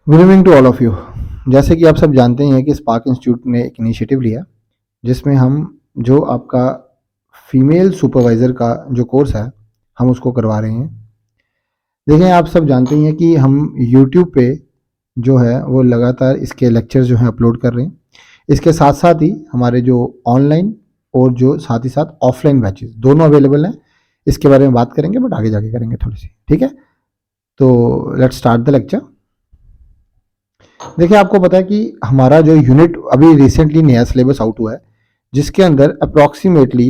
Good evening to all of you. जैसे कि आप सब जानते हैं कि स्पार्क इंस्टीट्यूट ने एक इनिशिएटिव लिया जिसमें हम जो आपका फीमेल सुपरवाइज़र का जो कोर्स है हम उसको करवा रहे हैं। देखें, आप सब जानते हैं कि हम यूट्यूब पे जो है वो लगातार इसके लेक्चर जो हैं अपलोड कर रहे हैं। इसके साथ साथ ही हमारे जो ऑनलाइन और जो साथ ही साथ ऑफलाइन बैचेस दोनों अवेलेबल हैं। इसके बारे में बात करेंगे बट आगे जाके करेंगे थोड़ी सी, ठीक है। तो लेट्स स्टार्ट द लेक्चर। देखिए, आपको पता है कि हमारा जो यूनिट अभी रिसेंटली नया सिलेबस आउट हुआ है जिसके अंदर अप्रॉक्सीमेटली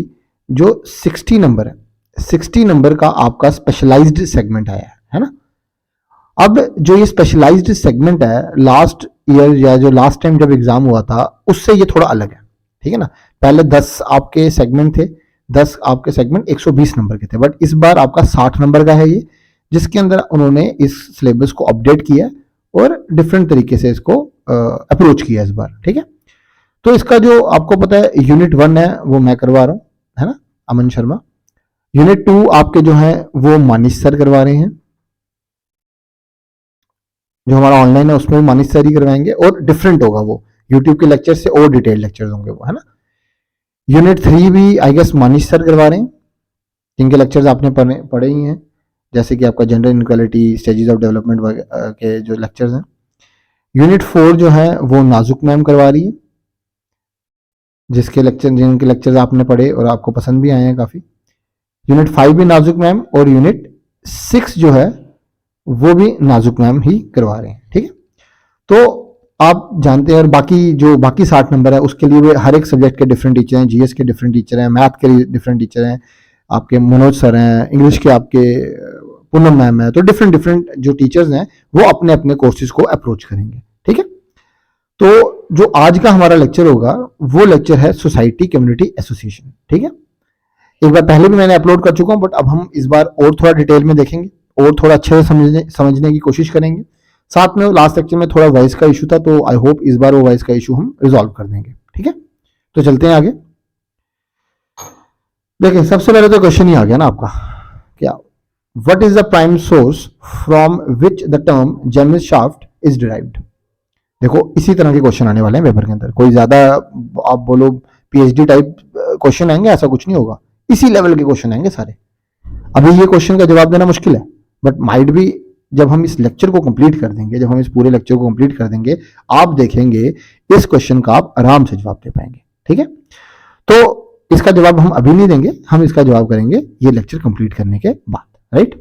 जो 60 नंबर है, 60 नंबर का आपका स्पेशलाइज्ड सेगमेंट आया है ना। अब जो ये स्पेशलाइज्ड सेगमेंट है लास्ट ईयर या जो लास्ट टाइम जब एग्जाम हुआ था उससे ये थोड़ा अलग है, ठीक है ना। पहले 10 आपके सेगमेंट थे, 10 आपके सेगमेंट 120 नंबर के थे, बट इस बार आपका 60 नंबर का है ये, जिसके अंदर उन्होंने इस सिलेबस को अपडेट किया और डिफरेंट तरीके से इसको अप्रोच किया इस बार, ठीक है। तो इसका जो आपको पता है यूनिट 1 है वो मैं करवा रहा हूँ, है ना, अमन शर्मा। यूनिट 2 आपके जो है वो मानिश सर करवा रहे हैं। जो हमारा ऑनलाइन है उसमें भी मानिश सर ही करवाएंगे और डिफरेंट होगा वो, यूट्यूब के लेक्चर से और डिटेल लेक्चर होंगे वो, है ना। यूनिट 3 भी आई गेस मानिश सर करवा रहे हैं, जिनके लेक्चर्स आपने पढ़े ही हैं, जैसे कि आपका gender inequality, stages of development के जो लेक्चर्स हैं। यूनिट 4 जो है वो नाजुक मैम करवा रही है, जिनके लेक्चर्स आपने पढ़े और आपको पसंद भी आए हैं काफ़ी। यूनिट 5 भी नाजुक मैम और यूनिट 6 जो है वो भी नाजुक मैम ही करवा रहे हैं, ठीक है। तो आप जानते हैं, और बाकी 60 नंबर है उसके लिए भी हर एक सब्जेक्ट के डिफरेंट टीचर हैं, जीएस के डिफरेंट टीचर हैं, मैथ के डिफरेंट टीचर हैं, आपके मनोज सर हैं, इंग्लिश के आपके पूनम मैम है। तो डिफरेंट डिफरेंट जो टीचर्स हैं वो अपने अपने कोर्सेज को अप्रोच करेंगे, ठीक है। तो जो आज का हमारा लेक्चर होगा वो लेक्चर है सोसाइटी कम्युनिटी एसोसिएशन, ठीक है। एक बार पहले भी मैंने अपलोड कर चुका हूं बट अब हम इस बार और थोड़ा डिटेल में देखेंगे और थोड़ा अच्छे से समझने की कोशिश करेंगे। साथ में लास्ट लेक्चर में थोड़ा वॉइस का इशू था, तो आई होप इस बार वो वॉइस का इशू हम रिजॉल्व कर देंगे, ठीक है। तो चलते हैं आगे। देखिए, सबसे पहले तो क्वेश्चन ही आ गया ना आपका, क्या what is the prime source from which the term gemeinschaft is derived. देखो, इसी तरह के क्वेश्चन आने वाले हैं पेपर के अंदर, कोई ज्यादा आप बोलो पीएचडी टाइप क्वेश्चन आएंगे ऐसा कुछ नहीं होगा, इसी लेवल के क्वेश्चन आएंगे सारे। अभी ये क्वेश्चन का जवाब देना मुश्किल है बट माइट भी जब हम इस लेक्चर को कंप्लीट कर देंगे, जब हम इस पूरे लेक्चर को कंप्लीट कर देंगे, आप देखेंगे इस क्वेश्चन का आप आराम से जवाब दे पाएंगे, ठीक है। तो इसका जवाब हम अभी नहीं देंगे, हम इसका जवाब करेंगे ये लेक्चर कंप्लीट करने के बाद, राइट।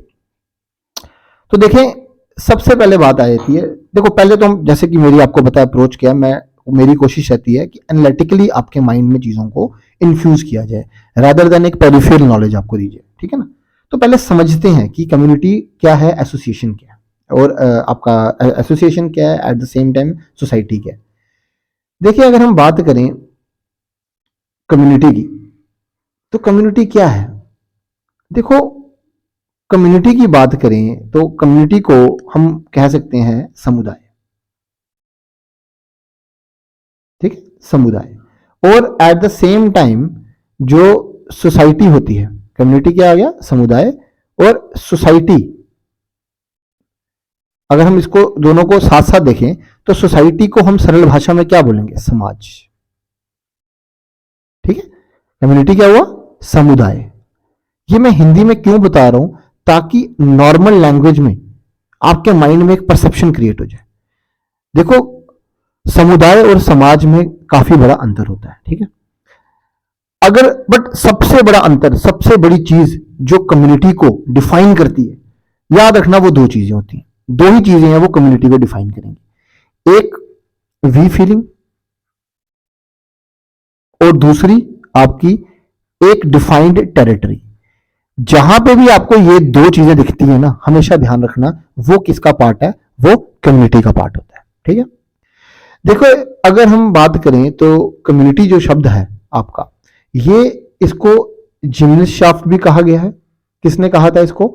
तो देखें, सबसे पहले बात आती है, देखो पहले तो हम, जैसे कि मेरी आपको पता है अप्रोच किया, मेरी कोशिश रहती है कि एनालिटिकली आपके माइंड में चीजों को इन्फ्यूज किया जाए रादर देन एक पेरिफेरल नॉलेज आपको दीजिए, ठीक है ना। तो पहले समझते हैं कि कम्युनिटी क्या है, एसोसिएशन क्या है, और आपका एसोसिएशन क्या है, at the same time society क्या है। देखिए, अगर हम बात करें कम्युनिटी की, तो कम्युनिटी क्या है। देखो, कम्युनिटी की बात करें तो कम्युनिटी को हम कह सकते हैं समुदाय, ठीक है, समुदाय। और एट द सेम टाइम जो सोसाइटी होती है, कम्युनिटी क्या आ गया, समुदाय, और सोसाइटी, अगर हम इसको दोनों को साथ साथ देखें तो सोसाइटी को हम सरल भाषा में क्या बोलेंगे, समाज, ठीक है। कम्युनिटी क्या हुआ, समुदाय। ये मैं हिंदी में क्यों बता रहा हूं, ताकि नॉर्मल लैंग्वेज में आपके माइंड में एक परसेप्शन क्रिएट हो जाए। देखो, समुदाय और समाज में काफी बड़ा अंतर होता है, ठीक है। अगर बट सबसे बड़ा अंतर, सबसे बड़ी चीज जो कम्युनिटी को डिफाइन करती है, याद रखना वो दो चीजें होती हैं, दो ही चीजें हैं वो कम्युनिटी को डिफाइन करेंगी। एक वी फीलिंग और दूसरी आपकी एक डिफाइंड टेरिटरी। जहां पे भी आपको ये दो चीजें दिखती है ना, हमेशा ध्यान रखना वो किसका पार्ट है, वो कम्युनिटी का पार्ट होता है, ठीक है। देखो, अगर हम बात करें तो कम्युनिटी जो शब्द है आपका, ये इसको जिम्निस शाफ्ट भी कहा गया है। किसने कहा था इसको,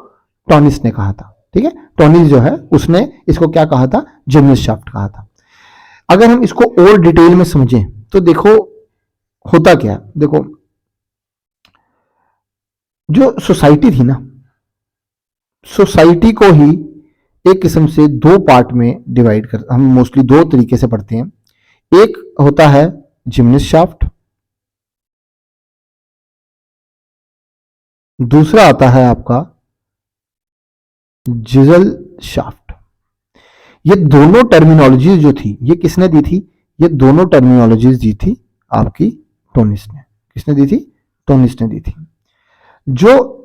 टॉनिस ने कहा था, ठीक है। टॉनिस जो है उसने इसको क्या कहा था, जिम्निस शाफ्ट कहा था। अगर हम इसको और डिटेल में समझें तो देखो होता क्या है। देखो, जो सोसाइटी थी ना, सोसाइटी को ही एक किस्म से दो पार्ट में डिवाइड कर, हम मोस्टली दो तरीके से पढ़ते हैं। एक होता है जिम्निस शाफ्ट, दूसरा आता है आपका जिजल शाफ्ट। ये दोनों टर्मिनोलॉजीज जो थी ये किसने दी थी? ये दोनों टर्मिनोलॉजीज दी थी आपकी टोनिस ने। किसने दी थी? टोनिस ने दी थी। जो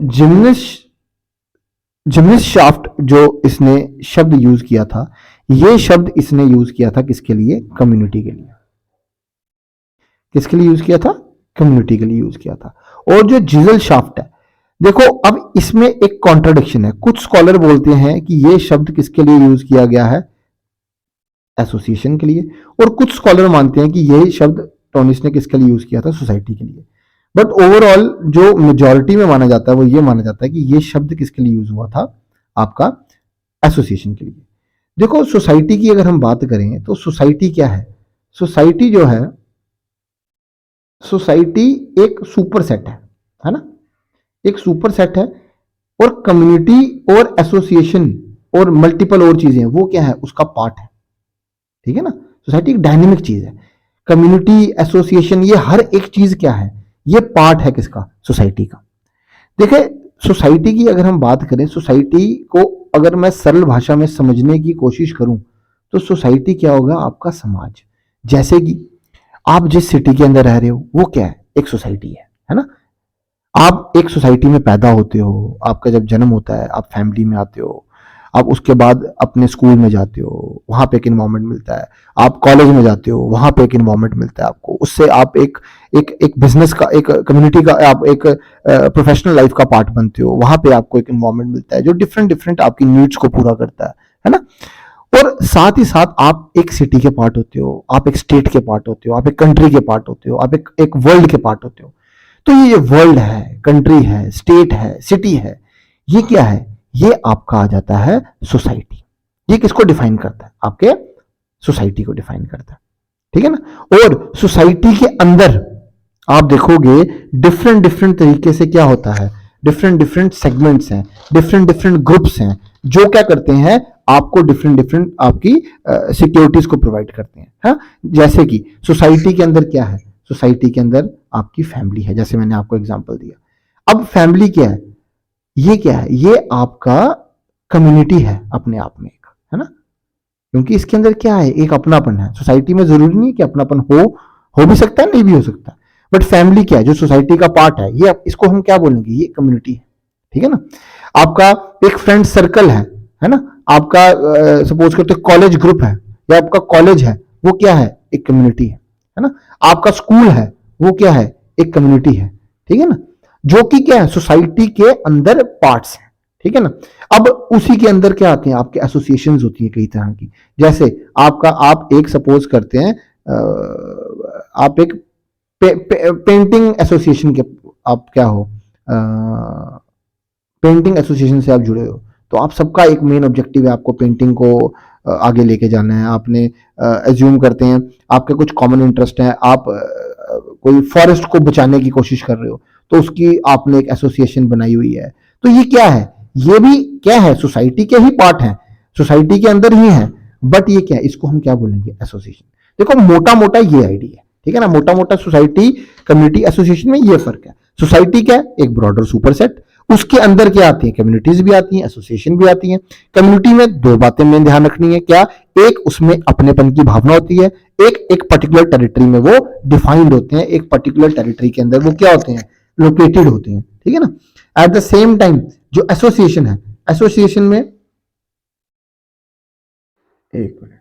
जिम्निस शाफ्ट जो इसने शब्द यूज किया था, ये शब्द इसने यूज किया था किसके लिए? कम्युनिटी के लिए। किसके लिए यूज किया था? कम्युनिटी के लिए यूज किया था। और जो जिजल शाफ्ट है, देखो अब इसमें एक कॉन्ट्राडिक्शन है। कुछ स्कॉलर बोलते हैं कि ये शब्द किसके लिए यूज किया गया है? एसोसिएशन के लिए। और कुछ स्कॉलर मानते हैं कि यही शब्द टोनिस ने किसके लिए यूज किया था? सोसाइटी के लिए। बट ओवरऑल जो मेजॉरिटी में माना जाता है वो ये माना जाता है कि ये शब्द किसके लिए यूज हुआ था? आपका एसोसिएशन के लिए। देखो सोसाइटी की अगर हम बात करें तो सोसाइटी क्या है? सोसाइटी जो है, सोसाइटी एक सुपर सेट है ना? एक सुपर सेट है। और कम्युनिटी और एसोसिएशन और मल्टीपल और चीजें वो क्या है? उसका पार्ट है। ठीक है ना? सोसाइटी एक डायनेमिक चीज है। कम्युनिटी, एसोसिएशन, ये हर एक चीज क्या है? ये पार्ट है किसका? सोसाइटी का। देखिए सोसाइटी की अगर हम बात करें, सोसाइटी को अगर मैं सरल भाषा में समझने की कोशिश करूं तो सोसाइटी क्या होगा? आपका समाज। जैसे कि आप जिस सिटी के अंदर रह रहे हो वो क्या है? एक सोसाइटी है ना? आप एक सोसाइटी में पैदा होते हो, आपका जब जन्म होता है आप फैमिली में आते हो, आप उसके बाद अपने स्कूल में जाते हो, वहां पे एक इन्वायरमेंट मिलता है, आप कॉलेज में जाते हो, वहां पे एक इन्वायरमेंट मिलता है आपको, उससे आप एक बिजनेस का, एक कम्युनिटी का, आप एक प्रोफेशनल लाइफ का पार्ट बनते हो, वहां पे आपको एक इन्वायरमेंट मिलता है जो डिफरेंट डिफरेंट आपकी नीड्स को पूरा करता है ना? और साथ ही साथ आप एक सिटी के पार्ट होते हो, आप एक स्टेट के पार्ट होते हो, आप एक कंट्री के पार्ट होते हो, आप एक वर्ल्ड के पार्ट होते हो। तो ये वर्ल्ड है, कंट्री है, स्टेट है, सिटी है, ये क्या है? ये आपका आ जाता है सोसाइटी। ये किसको डिफाइन करता है? आपके सोसाइटी को डिफाइन करता है। ठीक है ना? और सोसाइटी के अंदर आप देखोगे डिफरेंट डिफरेंट तरीके से क्या होता है? डिफरेंट डिफरेंट सेगमेंट्स हैं, डिफरेंट डिफरेंट ग्रुप्स हैं जो क्या करते हैं? आपको डिफरेंट डिफरेंट आपकी सिक्योरिटीज को प्रोवाइड करते हैं। हाँ, जैसे कि सोसाइटी के अंदर क्या है? सोसाइटी के अंदर आपकी फैमिली है, जैसे मैंने आपको एग्जांपल दिया। अब फैमिली क्या है? ये क्या है? ये आपका कम्युनिटी है अपने आप में एक, है ना? क्योंकि इसके अंदर क्या है? एक अपनापन है। सोसाइटी में जरूरी नहीं कि अपनापन हो भी सकता है, नहीं भी हो सकता। बट फैमिली क्या है? जो सोसाइटी का पार्ट है, ये इसको हम क्या बोलेंगे? ये कम्युनिटी है। ठीक है ना? आपका एक फ्रेंड सर्कल है ना? आपका सपोज करते कॉलेज ग्रुप है या आपका कॉलेज है, वो क्या है? एक कम्युनिटी है ना? आपका स्कूल है, वो क्या है? एक कम्युनिटी है। ठीक है ना? जो कि क्या है? सोसाइटी के अंदर पार्ट्स हैं। ठीक है ना? अब उसी के अंदर क्या आते हैं? आपके एसोसिएशंस होती है कई तरह की। जैसे आप एक सपोज करते हैं आप एक पेंटिंग एसोसिएशन के आप क्या हो? पेंटिंग एसोसिएशन से आप जुड़े हो, तो आप सबका एक मेन ऑब्जेक्टिव है, आपको पेंटिंग को आगे लेके जाना है। आपने एज्यूम करते हैं आपके कुछ कॉमन इंटरेस्ट हैं, आप कोई फॉरेस्ट को बचाने की कोशिश कर रहे हो, तो उसकी आपने एक एसोसिएशन बनाई हुई है। तो ये क्या है? ये भी क्या है? सोसाइटी के ही पार्ट है, सोसाइटी के अंदर ही है। बट ये क्या है? इसको हम क्या बोलेंगे? एसोसिएशन। देखो मोटा मोटा ये आइडिया है। ठीक है ना? मोटा मोटा सोसाइटी, कम्युनिटी, एसोसिएशन में ये फर्क है। सोसाइटी क्या है? एक ब्रॉडर सुपर सेट, उसके अंदर क्या आती है? कम्युनिटीज भी आती हैं, एसोसिएशन भी आती हैं। कम्युनिटी में दो बातें में ध्यान रखनी है। क्या? एक उसमें अपनेपन की भावना होती है, एक पर्टिकुलर टेरिटरी में वो डिफाइंड होते हैं, एक पर्टिकुलर टेरिटरी के अंदर वो क्या होते हैं? लोकेटेड होते हैं। ठीक है ना? एट द सेम टाइम जो एसोसिएशन है, एसोसिएशन में एक मिनट,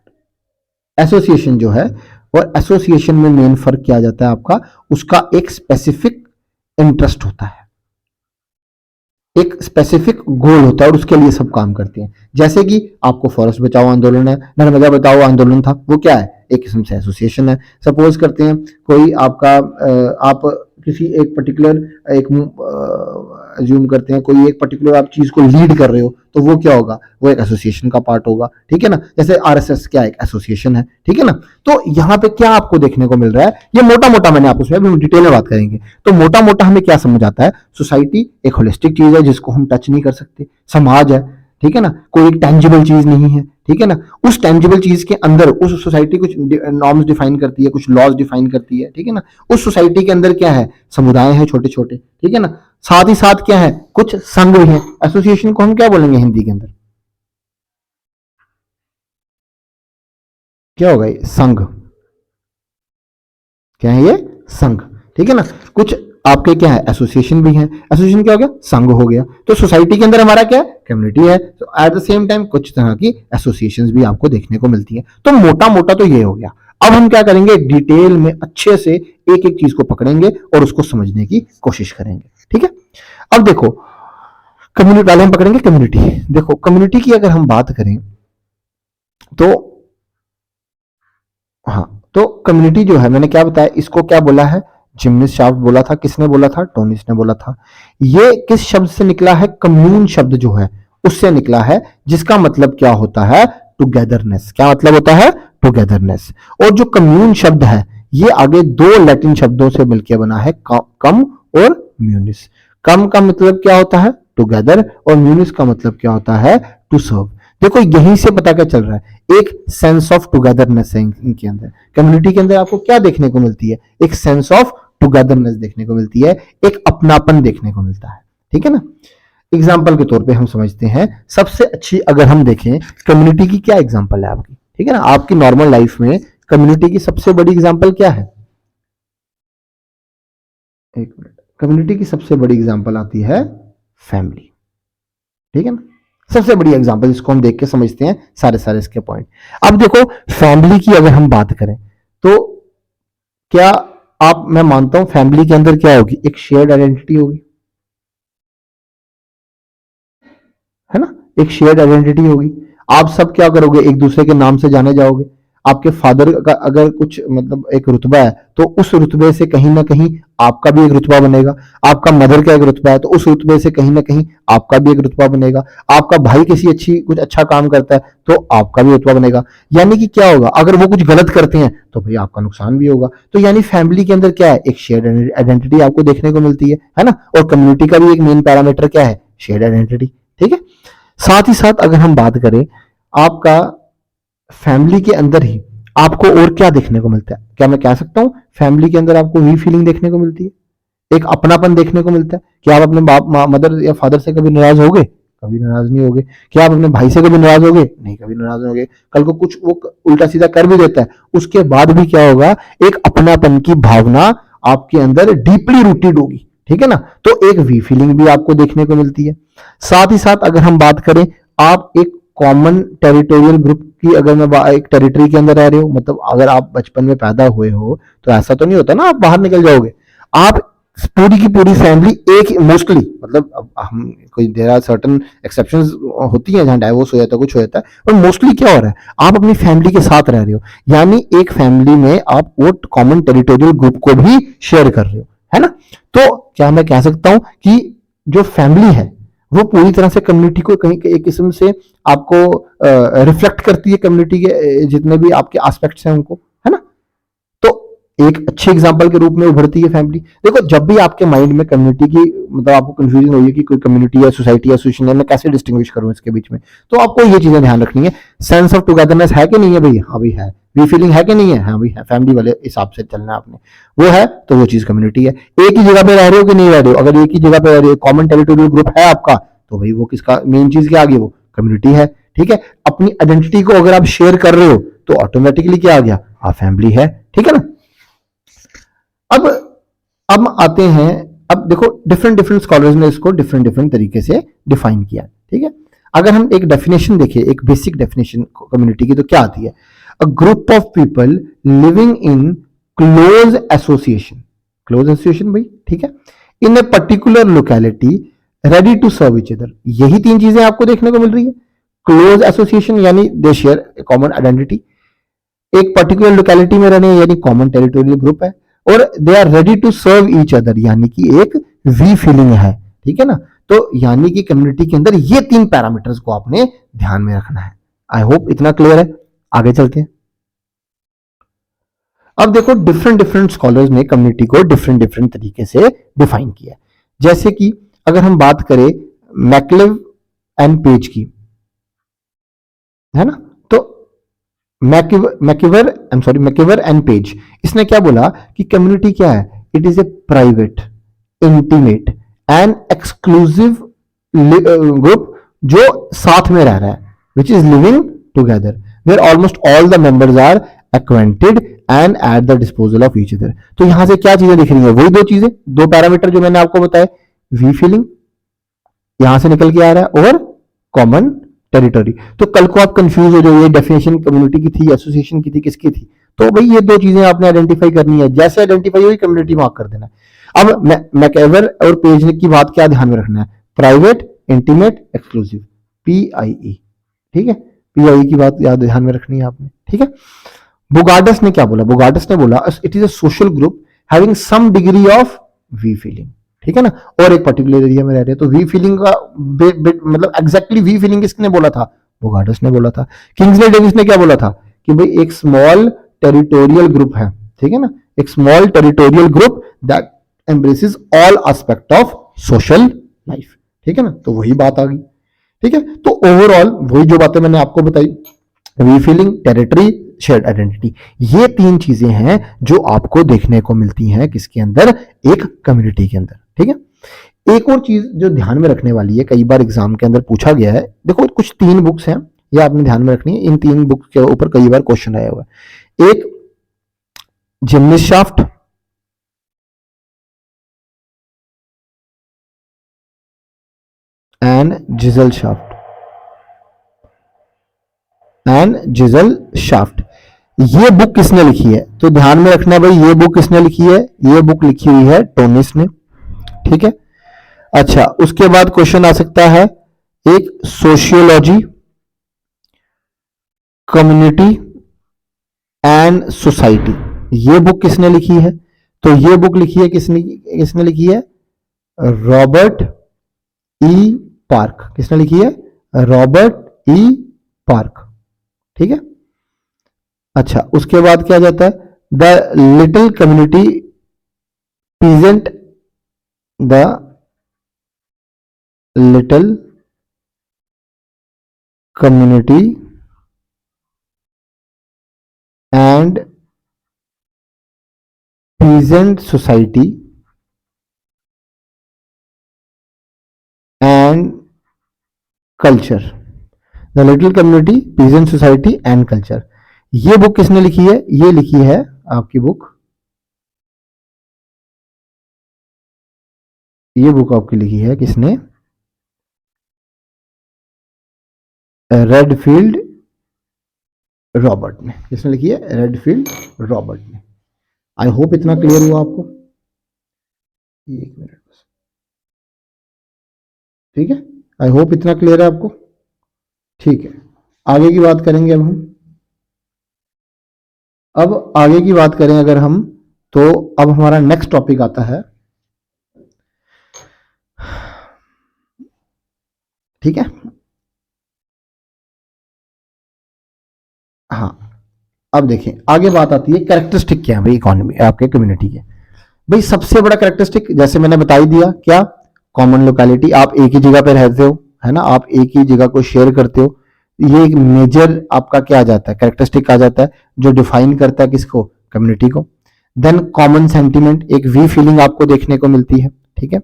एसोसिएशन जो है, और एसोसिएशन में मेन फर्क क्या आ जाता है आपका? उसका एक स्पेसिफिक इंटरेस्ट होता है, एक स्पेसिफिक गोल होता है और उसके लिए सब काम करते हैं। जैसे कि आपको फॉरेस्ट बचाओ आंदोलन है, नर्मदा बचाओ आंदोलन था, वो क्या है? एक किस्म से एसोसिएशन है। सपोज करते हैं कोई आपका आप किसी एक पर्टिकुलर एक अज्यूम करते हैं कोई एक पर्टिकुलर आप चीज को लीड कर रहे हो, तो वो क्या होगा? वो एक एसोसिएशन का पार्ट होगा। ठीक है ना? जैसे आरएसएस क्या एक एसोसिएशन है। ठीक है ना? तो यहाँ पे क्या आपको देखने को मिल रहा है? ये मोटा मोटा मैंने आपको उसमें डिटेल में बात करेंगे। तो मोटा मोटा हमें क्या समझ आता है? सोसाइटी एक होलिस्टिक चीज है जिसको हम टच नहीं कर सकते। समाज है, ठीक है ना, कोई एक टेंजिबल चीज नहीं है, ठीक है ना, उस टेंजिबल चीज के अंदर उस सोसाइटी कुछ नॉर्म्स डिफाइन करती है, कुछ लॉज डिफाइन करती है, ठीक है ना, उस सोसाइटी के अंदर क्या है, समुदाय है छोटे छोटे, ठीक है ना, साथ ही साथ क्या है, कुछ संघ भी है। एसोसिएशन को हम क्या बोलेंगे हिंदी के अंदर, क्या होगा ये, संघ, क्या है ये, संघ, ठीक है ना, कुछ आपके क्या है, एसोसिएशन भी है, एसोसिएशन क्या हो गया, संघ हो गया। तो सोसाइटी के अंदर हमारा क्या है, कम्युनिटी है, तो एट द सेम टाइम कुछ तरह की एसोसिएशंस भी आपको देखने को मिलती है। तो मोटा मोटा तो ये हो गया। अब हम क्या करेंगे, डिटेल में अच्छे से एक एक चीज को पकड़ेंगे और उसको समझने की कोशिश करेंगे, ठीक है। अब देखो कम्युनिटी, पहले हम पकड़ेंगे कम्युनिटी। देखो कम्युनिटी की अगर हम बात करें तो हाँ, तो कम्युनिटी जो है, मैंने क्या बताया, इसको क्या बोला है, जिम्निस शाफ्ट बोला था, किसने बोला था, टोनिस ने बोला था। ये किस शब्द से निकला है, कम्यून शब्द जो है उससे निकला है, जिसका मतलब क्या होता है, टुगेदरनेस। क्या मतलब होता है, टुगेदरनेस। और जो कम्यून शब्द है ये आगे दो लैटिन शब्दों से मिलकर बना है, कम और म्यूनिस। कम का मतलब क्या होता है, टुगेदर, और म्यूनिस का मतलब क्या होता है, टू सर्व। देखो यहीं से पता क्या चल रहा है, एक सेंस ऑफ टुगेदरनेस है इनके अंदर। कम्युनिटी के अंदर आपको क्या देखने को मिलती है, एक सेंस ऑफ टुगेदरनेस देखने को मिलती है, एक अपनापन देखने को मिलता है, ठीक है ना। एग्जाम्पल के तौर पे हम समझते हैं, सबसे अच्छी अगर हम देखें कम्युनिटी की, क्या एग्जाम्पल है आपकी, ठीक है ना, आपकी नॉर्मल लाइफ में कम्युनिटी की सबसे बड़ी एग्जाम्पल क्या है, एक मिनट, कम्युनिटी की सबसे बड़ी एग्जाम्पल आती है फैमिली, ठीक है ना, सबसे बड़ी एग्जांपल, जिसको हम देख के समझते हैं सारे सारे इसके पॉइंट। अब देखो फैमिली की अगर हम बात करें तो क्या आप, मैं मानता हूं फैमिली के अंदर क्या होगी, एक शेयर्ड आइडेंटिटी होगी, है ना, एक शेयर्ड आइडेंटिटी होगी। आप सब क्या करोगे, एक दूसरे के नाम से जाने जाओगे। आपके फादर का अगर कुछ मतलब एक रुतबा है तो उस रुतबे से कहीं ना कहीं आपका भी एक रुतबा बनेगा। आपका मदर का एक रुतबा है तो उस रुतबे से कहीं ना कहीं आपका भी एक रुतबा बनेगा। आपका भाई किसी अच्छी कुछ अच्छा काम करता है तो आपका भी रुतबा बनेगा। यानी कि क्या होगा, अगर वो कुछ गलत करते हैं तो भाई आपका नुकसान भी होगा। तो यानी फैमिली के अंदर क्या है, एक शेयर्ड आइडेंटिटी आपको देखने को मिलती है ना। और कम्युनिटी का भी एक मेन पैरामीटर क्या है, शेयर्ड आइडेंटिटी, ठीक है। साथ ही साथ अगर हम बात करें आपका फैमिली के अंदर ही आपको और क्या देखने को मिलता है, क्या मैं कह सकता हूं फैमिली के अंदर आपको वी फीलिंग देखने को मिलती है, एक अपनापन देखने को मिलता है। क्या आप अपने बाप मदर या फादर से कभी नाराज होगे, कभी नाराज नहीं होगे। क्या आप अपने भाई से कभी नाराज होगे, नहीं कभी नाराज होगे। कल को कुछ वो उल्टा सीधा कर भी देता है, उसके बाद भी क्या होगा, एक अपनापन की भावना आपके अंदर डीपली रूटेड होगी, ठीक है ना। तो एक वी फीलिंग भी आपको देखने को मिलती है। साथ ही साथ अगर हम बात करें, आप एक कॉमन टेरिटोरियल ग्रुप की, अगर मैं एक टेरिटरी के अंदर रह रहे हो, मतलब अगर आप बचपन में पैदा हुए हो तो ऐसा तो नहीं होता ना आप बाहर निकल जाओगे। आप पूरी की पूरी फैमिली एक, मोस्टली मतलब अब हम कोई देयर आर सर्टन एक्सेप्शंस होती हैं जहां डाइवोर्स हो जाता है, कुछ हो जाता है, पर मोस्टली क्या हो रहा है, आप अपनी फैमिली के साथ रह रहे हो। यानी एक फैमिली में आप वो कॉमन टेरिटोरियल ग्रुप को भी शेयर कर रहे हो, है ना। तो क्या मैं कह सकता हूं कि जो फैमिली है वो पूरी तरह से कम्युनिटी को कहीं एक किस्म से आपको रिफ्लेक्ट करती है, कम्युनिटी के जितने भी आपके एस्पेक्ट्स हैं उनको, है ना। तो एक अच्छे एग्जांपल के रूप में उभरती है फैमिली। देखो जब भी आपके माइंड में कम्युनिटी की मतलब आपको कंफ्यूजन होगी कि कोई कम्युनिटी है, सोसाइटी है, एसोसिएशन है, मैं कैसे डिस्टिंग्विश करूं इसके बीच में, तो आपको ये चीजें ध्यान रखनी है। सेंस ऑफ टुगेदरनेस है कि नहीं है भाई, हाँ भाई है। वी फीलिंग है कि नहीं है, हाँ भाई है। फैमिली वाले हिसाब से चलना है आपने, वो है तो वो चीज कम्युनिटी है। एक ही जगह पे रह रहे हो कि नहीं रह रहे हो, अगर एक ही जगह पे रह रहे हो, कॉमन टेरिटोरियल ग्रुप है आपका, तो भाई वो किसका मेन चीज क्या आ गई, वो कम्युनिटी है, ठीक है। अपनी आइडेंटिटी को अगर आप शेयर कर रहे हो तो ऑटोमेटिकली क्या आ गया, आप फैमिली है, ठीक है ना। अब अब आते हैं, अब देखो डिफरेंट डिफरेंट स्कॉलर्स ने इसको डिफरेंट डिफरेंट तरीके से डिफाइन किया, ठीक है। अगर हम एक डेफिनेशन देखें, एक बेसिक डेफिनेशन कम्युनिटी की, तो क्या आती है, a group of people living in close association, close association भाई, ठीक है, in a particular locality ready to serve each other. यही तीन चीजें आपको देखने को मिल रही है। क्लोज एसोसिएशन यानी दे शेयर कॉमन आइडेंटिटी, एक पर्टिकुलर लोकेलिटी में रहने यानी कॉमन टेरिटोरियल ग्रुप है, और they are ready to serve each other यानी कि एक वी फीलिंग है, ठीक है ना। तो यानी कि कम्युनिटी के अंदर ये तीन पैरामीटर्स को आपने ध्यान में रखना है। आई होप इतना क्लियर है। आगे चलते हैं। अब देखो डिफरेंट डिफरेंट स्कॉलर्स ने कम्युनिटी को डिफरेंट डिफरेंट तरीके से डिफाइन किया। जैसे कि अगर हम बात करें मैकलेव एंड पेज की, है ना। तो मैकिवर एंड पेज, इसने क्या बोला कि कम्युनिटी क्या है, it is a private, intimate and exclusive group जो साथ में रह रहा है, which is living together, where almost all the members are acquainted and at the disposal of each other। तो यहां से क्या चीजें दिख रही है, वही दो चीजें, दो पैरामीटर जो मैंने आपको बताए, वी फीलिंग यहां से निकल के आ रहा है और कॉमन टेरिटरी। तो कल को आप कंफ्यूज हो जाओ, ये डेफिनेशन कम्युनिटी की थी, एसोसिएशन की थी, किसकी थी, तो भाई ये दो चीजें आपने आइडेंटिफाई करनी है, जैसे आइडेंटिफाई हुई कम्युनिटी मार्क कर देना है। अब मैकेवर और पेज की बात क्या ध्यान में रखना है, प्राइवेट, इंटीमेट, एक्सक्लूसिव, PIE, ठीक है, PIE की बात याद ध्यान में रखनी है आपने, ठीक है। बुगार्डस ने क्या बोला, बुगार्डस ने बोला it is a social group having some degree of we feeling, ठीक है ना, और एक पर्टिकुलर एरिया में रह रहे हैं, तो वी फीलिंग का मतलब एग्जैक्टली वी फीलिंग किसने बोला था, बुगार्डस ने बोला था। किंग्सले डेविस ने क्या बोला था कि भाई एक स्मॉल टेरिटोरियल ग्रुप है, ठीक है ना, एक small territorial group that embraces all aspect of social life, ठीक है ना, तो वही बात आ गई, ठीक है। तो ओवरऑल वही जो बातें मैंने आपको बताई, we feeling, territory, shared identity, ये तीन चीजें हैं जो आपको देखने को मिलती हैं किसके अंदर, एक कम्युनिटी के अंदर, ठीक है। एक और चीज जो ध्यान में रखने वाली है, कई बार एग्जाम के अंदर पूछा गया है, देखो कुछ तीन बुक्स हैं, ये आपने ध्यान में रखनी है, इन तीन बुक्स के ऊपर कई बार क्वेश्चन आया हुआ है। एक जिम्निस शाफ्ट एंड जिजल शाफ्ट, ये बुक किसने लिखी है, तो ध्यान में रखना भाई, ये बुक किसने लिखी है, ये बुक लिखी हुई है टोनिस ने, ठीक है। अच्छा, उसके बाद क्वेश्चन आ सकता है एक सोशियोलॉजी, कम्युनिटी एंड सोसाइटी, ये बुक किसने लिखी है, तो ये बुक लिखी है किसने लिखी है, रॉबर्ट ई पार्क, किसने लिखी है, रॉबर्ट ई पार्क, ठीक है। अच्छा, उसके बाद क्या जाता है, the little community peasant, the little community and peasant society and culture, the little community, peasant society and culture, ये बुक किसने लिखी है, ये लिखी है आपकी बुक, ये बुक आपकी लिखी है किसने, रेडफील्ड रॉबर्ट ने, किसने लिखी है, रेडफील्ड रॉबर्ट ने। आई होप इतना क्लियर हुआ आपको, एक मिनट बस, ठीक है, आई होप इतना क्लियर है आपको, ठीक है। आगे की बात करेंगे अब आगे की बात करें अगर हम, तो अब हमारा नेक्स्ट टॉपिक आता है, ठीक है, हाँ। अब देखें आगे बात आती है कैरेक्टरिस्टिक क्या है भाई इकोनॉमी आपके कम्युनिटी के, भाई सबसे बड़ा कैरेक्टरिस्टिक जैसे मैंने बता ही दिया, क्या, कॉमन लोकेलिटी, आप एक ही जगह पे रहते हो, है ना, आप एक ही जगह को शेयर करते हो, ये एक मेजर आपका क्या आ जाता है, कैरेक्टरिस्टिक आ जाता है, जो डिफाइन करता है किसको, कम्युनिटी को। देन कॉमन सेंटिमेंट, एक वी फीलिंग आपको देखने को मिलती है, ठीक है।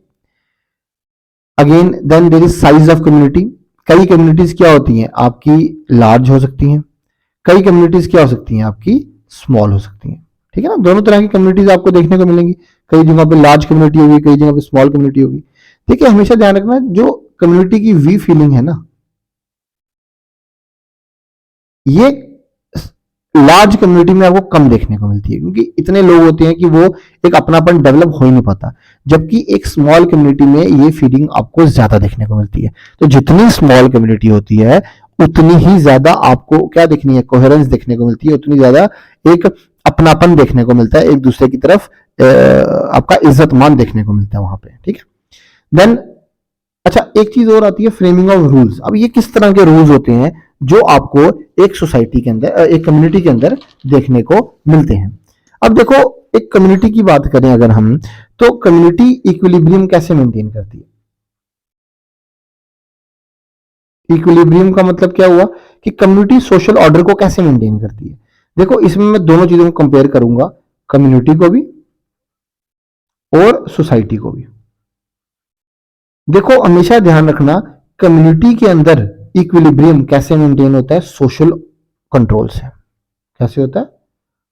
Again then there is size of community, कई कम्युनिटीज क्या होती हैं आपकी, लार्ज हो सकती हैं, कई कम्युनिटीज क्या हो सकती हैं आपकी, स्मॉल हो सकती हैं, ठीक है ना, दोनों तरह की कम्युनिटीज आपको देखने को मिलेंगी, कई जगह पे लार्ज कम्युनिटी होगी, कई जगह पे स्मॉल कम्युनिटी होगी। देखिए हमेशा ध्यान रखना, जो कम्युनिटी की वी फीलिंग है ना, ये लार्ज कम्युनिटी में आपको कम देखने को मिलती है, क्योंकि इतने लोग होते हैं कि वो एक अपनापन डेवलप हो ही नहीं पाता, जबकि एक स्मॉल कम्युनिटी में ये फीलिंग आपको ज्यादा देखने को मिलती है। तो जितनी स्मॉल कम्युनिटी होती है उतनी ही ज्यादा आपको क्या देखनी है, कोहेरेंस देखने को मिलती है, उतनी ज्यादा एक अपनापन देखने को मिलता है, एक दूसरे की तरफ आपका इज्जत मान देखने को मिलता है वहां पे, ठीक है। देन अच्छा, एक चीज और आती है फ्रेमिंग ऑफ रूल्स। अब ये किस तरह के रूल्स होते हैं जो आपको एक सोसाइटी के अंदर, एक कम्युनिटी के अंदर देखने को मिलते हैं। अब देखो, एक कम्युनिटी की बात करें अगर हम, तो कम्युनिटी इक्विलिब्रियम कैसे मेंटेन करती है, इक्विलिब्रियम का मतलब क्या हुआ कि कम्युनिटी सोशल ऑर्डर को कैसे मेंटेन करती है। देखो इसमें मैं दोनों चीजों को कंपेयर करूंगा, कम्युनिटी को भी और सोसाइटी को भी। देखो हमेशा ध्यान रखना, कम्युनिटी के अंदर इक्विलिब्रियम कैसे मेंटेन होता है, सोशल कंट्रोल से। कैसे होता है,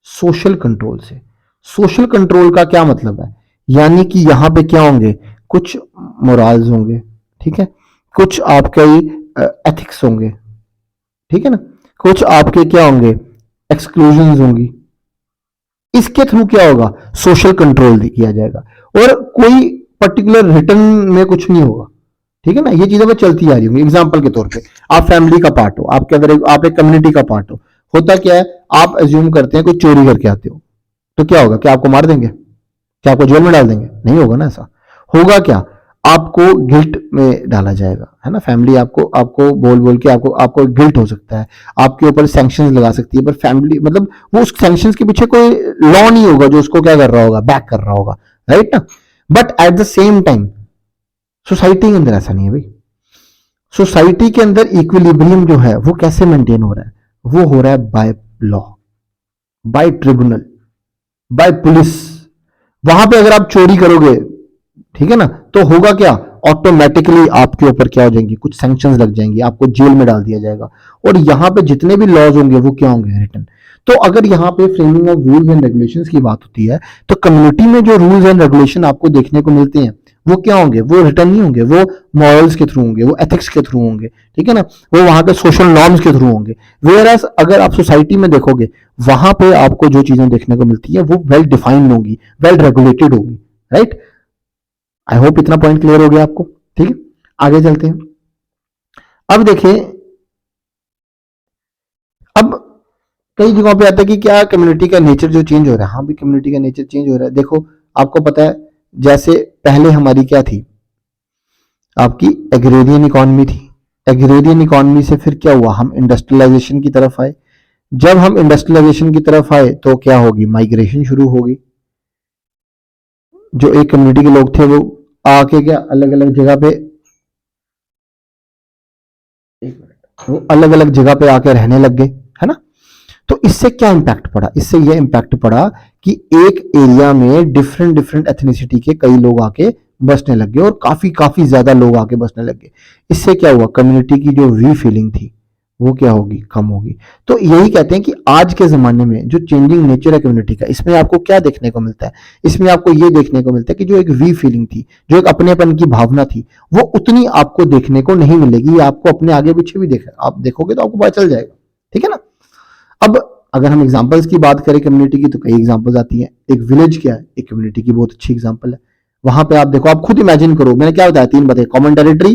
सोशल कंट्रोल से। सोशल कंट्रोल का क्या मतलब है, यानी कि यहां पे क्या होंगे, कुछ मोरल्स होंगे, ठीक है, कुछ आपके एथिक्स होंगे, ठीक है ना, कुछ आपके क्या होंगे, एक्सक्लूजन होंगी। इसके थ्रू क्या होगा, सोशल कंट्रोल किया जाएगा, और कोई पर्टिकुलर रिटर्न में कुछ नहीं होगा, ठीक है ना। ये चीजें चलती आ रही होंगी। एग्जाम्पल के तौर पे आप फैमिली का पार्ट हो, आपके अंदर आप एक कम्युनिटी का पार्ट हो, होता क्या है, आप एज्यूम करते हैं कोई चोरी करके आते हो, तो क्या होगा, क्या आपको मार देंगे, क्या आपको जेल में डाल देंगे, नहीं होगा ना। ऐसा होगा क्या, आपको गिल्ट में डाला जाएगा, है ना। फैमिली आपको आपको बोल बोल के आपको आपको गिल्ट हो सकता है, आपके ऊपर सैंक्शंस लगा सकती है, पर फैमिली मतलब वो उस सैंक्शंस के पीछे कोई लॉ नहीं होगा जो उसको क्या कर रहा होगा, बैक कर रहा होगा, राइट ना। But at the same time society के अंदर ऐसा नहीं है भाई। सोसाइटी के अंदर इक्विलिब्रियम जो है वो कैसे मेंटेन हो रहा है, वो हो रहा है by law, by tribunal, by police. वहां पे अगर आप चोरी करोगे, ठीक है ना, तो होगा क्या, ऑटोमेटिकली आपके ऊपर क्या हो जाएंगी, कुछ सैंक्शंस लग जाएंगी, आपको जेल में डाल दिया जाएगा। और यहाँ पे जितने भी लॉज होंगे वो क्या होंगे, रिटर्न। तो अगर यहाँ पे framing of rules and regulations की बात होती है, तो कम्युनिटी में जो रूल्स एंड रेगुलेशन आपको देखने को मिलते हैं वो क्या होंगे, वो रिटर्न नहीं होंगे, वो मॉरल्स के थ्रू होंगे, वो एथिक्स के थ्रू होंगे, ठीक है ना, वो वहां के सोशल नॉर्म्स के थ्रू होंगे। वेयर एज अगर आप सोसाइटी में देखोगे, वहां पे आपको जो चीजें देखने को मिलती है वो वेल डिफाइंड होगी, वेल रेगुलेटेड होगी, राइट। आई होप इतना पॉइंट क्लियर हो गया आपको, ठीक है। आगे चलते हैं। अब देखिए, अब कई जगहों पे आता है कि क्या कम्युनिटी का नेचर जो चेंज हो रहा है, हाँ भी कम्युनिटी का नेचर चेंज हो रहा है। देखो आपको पता है, जैसे पहले हमारी क्या थी, आपकी एग्रेरियन इकोनॉमी थी। एग्रेरियन इकोनॉमी से फिर क्या हुआ, हम इंडस्ट्रियलाइजेशन की तरफ आए। जब हम इंडस्ट्रियलाइजेशन की तरफ आए तो क्या होगी, माइग्रेशन शुरू होगी। जो एक कम्युनिटी के लोग थे वो आके क्या अलग अलग जगह पे, वो अलग अलग जगह पे आके रहने लग गए, है ना। तो इससे क्या इंपैक्ट पड़ा, इससे यह इंपैक्ट पड़ा कि एक एरिया में डिफरेंट डिफरेंट एथनिसिटी के कई लोग आके बसने लग गए, और काफी काफी ज्यादा लोग आके बसने लग गए। इससे क्या हुआ, कम्युनिटी की जो वी फीलिंग थी वो क्या होगी, कम होगी। तो यही कहते हैं कि आज के जमाने में जो चेंजिंग नेचर है कम्युनिटी का, इसमें आपको क्या देखने को मिलता है, इसमें आपको ये देखने को मिलता है कि जो एक वी फीलिंग थी, जो एक अपनेपन की भावना थी, वो उतनी आपको देखने को नहीं मिलेगी। आपको अपने आगे पीछे भी आप देखोगे तो आपको पता चल जाएगा, ठीक है ना। अब अगर हम एग्जांपल्स की बात करें कम्युनिटी की, तो कई एग्जांपल्स आती हैं। एक विलेज क्या है, एक कम्युनिटी की बहुत अच्छी एग्जांपल है। वहां पे आप देखो, आप खुद इमेजिन करो, मैंने क्या बताया, तीन बताए, कॉमन टेरिटरी,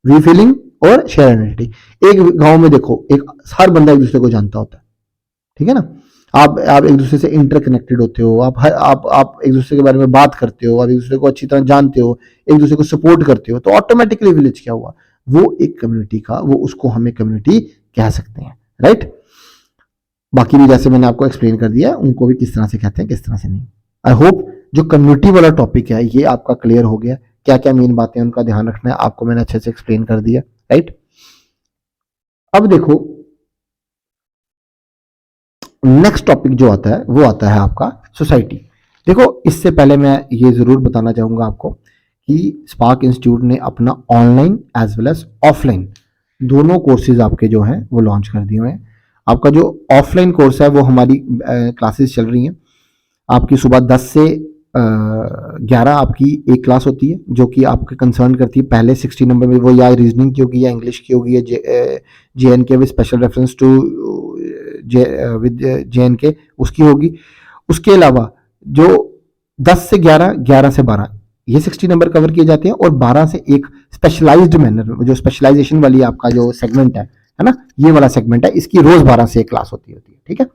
वी फीलिंग और शेयर आइडेंटिटी। एक गांव में देखो, एक हर बंदा एक दूसरे को जानता होता है, ठीक है ना। आप एक दूसरे से इंटरकनेक्टेड होते हो, आप एक दूसरे के बारे में बात करते हो, आप एक दूसरे को अच्छी तरह जानते हो, एक दूसरे को सपोर्ट करते हो, तो ऑटोमेटिकली विलेज क्या हुआ, वो एक कम्युनिटी का, वो उसको हमें कम्युनिटी कह सकते हैं, राइट। बाकी भी जैसे मैंने आपको एक्सप्लेन कर दिया, उनको भी किस तरह से कहते हैं, किस तरह से नहीं। आई होप जो कम्युनिटी वाला टॉपिक है ये आपका क्लियर हो गया, क्या क्या मेन बातें उनका ध्यान रखना है आपको मैंने अच्छे से एक्सप्लेन कर दिया, राइट। अब देखो नेक्स्ट टॉपिक जो आता है वो आता है आपका सोसाइटी। देखो इससे पहले मैं ये जरूर बताना चाहूंगा आपको कि स्पार्क इंस्टीट्यूट ने अपना online as well as offline दोनों कोर्सेज आपके जो हैं वो लॉन्च कर दिए हैं। आपका जो ऑफलाइन कोर्स है वो हमारी क्लासेस चल रही हैं, आपकी सुबह 10 से 11 आपकी एक क्लास होती है जो कि आपके कंसर्न करती है पहले 60 नंबर में, वो या रीजनिंग की होगी या इंग्लिश की होगी या JNK with special reference to with JNK उसकी होगी। उसके अलावा जो 10 से 11, 11 से 12 ये 60 नंबर कवर किए जाते हैं, और 12 से एक स्पेशलाइज्ड मैनर, जो स्पेशलाइजेशन वाली आपका जो सेगमेंट है ना, ये वाला सेगमेंट है, इसकी रोज 12 से एक क्लास होती है, ठीक है।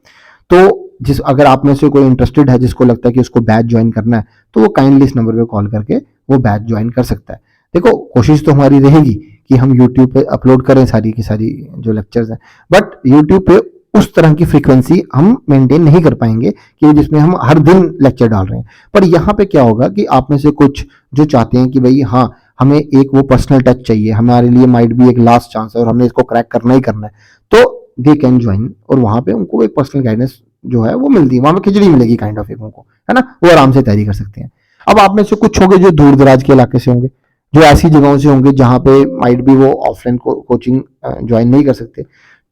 तो जिस अगर आप में से कोई इंटरेस्टेड है, जिसको लगता है कि उसको बैच ज्वाइन करना है, तो वो काइंडली इस नंबर पे कॉल करके वो बैच ज्वाइन कर सकता है। देखो कोशिश तो हमारी रहेगी कि हम यूट्यूब पे अपलोड करें सारी की सारी जो लेक्चर्स हैं, बट यूट्यूब पे उस तरह की फ्रीक्वेंसी हम मेंटेन नहीं कर पाएंगे कि जिसमें हम हर दिन लेक्चर डाल रहे हैं। पर यहाँ पे क्या होगा कि आप में से कुछ जो चाहते हैं कि भाई हाँ हमें एक वो पर्सनल टच चाहिए, हमारे लिए माइट भी एक लास्ट चांस है और हमने इसको क्रैक करना ही करना है, तो दे कैन ज्वाइन, और वहां पे उनको एक पर्सनल गाइडेंस जो है वो मिलती है, वहां पे खिचड़ी मिलेगी काइंड ऑफ एक उनको, है ना, वो आराम से तैयारी कर सकते हैं। अब आप में से कुछ होंगे जो दूर दराज के इलाके से होंगे, जो ऐसी जगहों से होंगे जहां पे माइट भी वो ऑफलाइन कोचिंग ज्वाइन नहीं कर सकते,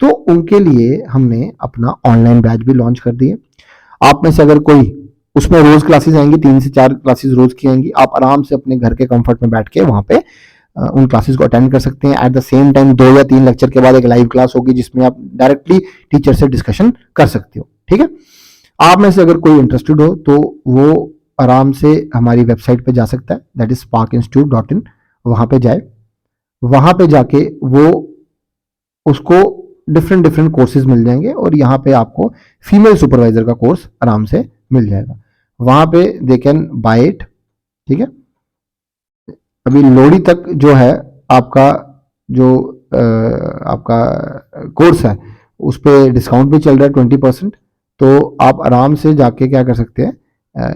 तो उनके लिए हमने अपना ऑनलाइन बैच भी लॉन्च कर दिए। आप में से अगर कोई, उसमें रोज क्लासेस आएंगी, 3 से 4 क्लासेस रोज की आएंगी, आप आराम से अपने घर के कंफर्ट में बैठ के वहां पे उन क्लासेस को अटेंड कर सकते हैं। एट द सेम टाइम 2 या 3 लेक्चर के बाद एक लाइव क्लास होगी जिसमें आप डायरेक्टली टीचर से डिस्कशन कर सकते हो, ठीक है। आप में से अगर कोई इंटरेस्टेड हो तो वो आराम से हमारी वेबसाइट पे जा सकता है, दैट इज sparkinstitute.in, वहां पे जाए, वहां पे जाके वो उसको डिफरेंट डिफरेंट कोर्सेज मिल जाएंगे और यहाँ पे आपको फीमेल सुपरवाइजर का कोर्स आराम से मिल जाएगा, वहां पे दे कैन बाय इट, ठीक है। अभी लोहड़ी तक जो है आपका जो आपका कोर्स है उस पर डिस्काउंट भी चल रहा है 20%, तो आप आराम से जाके क्या कर सकते हैं,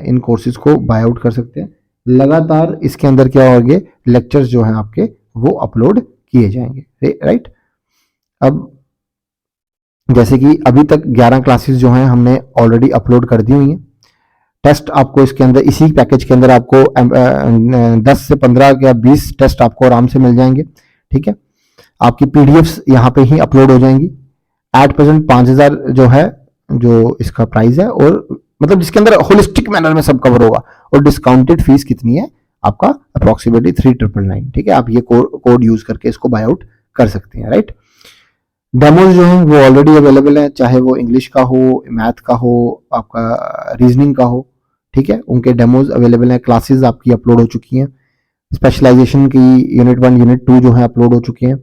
इन कोर्सेज को बाय आउट कर सकते हैं। लगातार इसके अंदर क्या होंगे, लेक्चर्स जो हैं आपके वो अपलोड किए जाएंगे, राइट। अब जैसे कि अभी तक 11 क्लासेस जो हैं हमने ऑलरेडी अपलोड कर दी हुई हैं। टेस्ट आपको इसके अंदर, इसी पैकेज के अंदर आपको 10 से 15 या 20 टेस्ट आपको आराम से मिल जाएंगे, ठीक है। आपकी पीडीएफ्स यहाँ पे ही अपलोड हो जाएंगी। एट प्रेजेंट 5000 जो है, जो इसका प्राइस है, और मतलब जिसके अंदर होलिस्टिक मैनर में सब कवर होगा, और डिस्काउंटेड फीस कितनी है आपका, अप्रोक्सीमेटली 3999, ठीक है। आप ये कोड यूज करके इसको बाय आउट कर सकते हैं, राइट। डेमोज जो है वो ऑलरेडी अवेलेबल है, चाहे वो इंग्लिश का हो, मैथ का हो, आपका रीजनिंग का हो, ठीक है, उनके डेमोज अवेलेबल हैं। क्लासेस आपकी अपलोड हो चुकी हैं, स्पेशलाइजेशन की यूनिट 1 यूनिट 2 जो है अपलोड हो चुके हैं,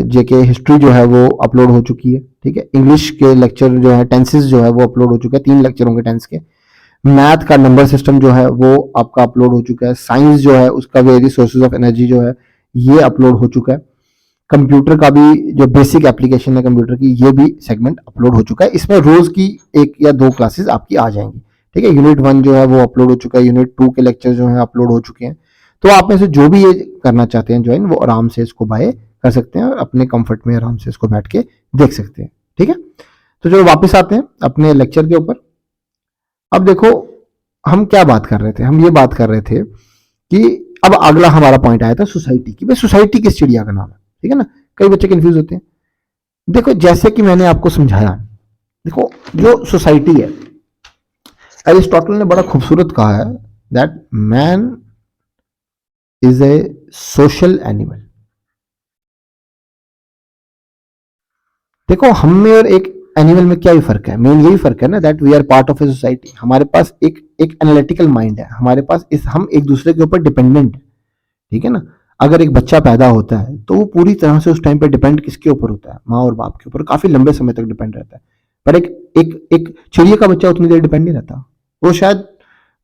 जेके हिस्ट्री जो है वो अपलोड हो चुकी है, ठीक है। इंग्लिश के लेक्चर जो है, टेंसेस जो है वो अपलोड हो चुके हैं, 3 लेक्चर होंगे टेंस के। मैथ का नंबर सिस्टम जो है वो आपका अपलोड हो चुका है। साइंस जो है उसका वेरियस सोर्सेज ऑफ एनर्जी जो है ये अपलोड हो चुका है। कंप्यूटर का भी जो बेसिक एप्लीकेशन है कंप्यूटर की, ये भी सेगमेंट अपलोड हो चुका है। इसमें रोज की 1 या 2 क्लासेस आपकी आ जाएंगी, ठीक है। यूनिट 1 जो है वो अपलोड हो चुका है, यूनिट 2 के लेक्चर जो है अपलोड हो चुके हैं। तो आप में से जो भी ये करना चाहते हैं ज्वाइन, वो आराम से इसको बाय कर सकते हैं और अपने कंफर्ट में आराम से इसको बैठ के देख सकते हैं, ठीक है। तो चलो वापस आते हैं अपने लेक्चर के ऊपर। अब देखो हम क्या बात कर रहे थे, हम ये बात कर रहे थे कि अब अगला हमारा पॉइंट आया था सोसाइटी की। भाई सोसाइटी किस चिड़िया का नाम है, ठीक है ना। कई बच्चे कंफ्यूज होते हैं। देखो जैसे कि मैंने आपको समझाया, देखो जो सोसाइटी है, एरिस्टोटल ने बड़ा खूबसूरत कहा है that man is a social animal. देखो हम में और एक एनिमल में क्या ही फर्क है, मेन यही फर्क है ना, that we are part of a society. हमारे पास एक एनालिटिकल माइंड है, हमारे पास हम एक दूसरे के ऊपर डिपेंडेंट है, ठीक है ना। अगर एक बच्चा पैदा होता है तो वो पूरी तरह से उस टाइम पे डिपेंड किसके ऊपर होता है, माँ और बाप के ऊपर, काफी लंबे समय तक डिपेंड रहता है। पर एक चिड़िया का बच्चा उतनी देर डिपेंड नहीं रहता। वो शायद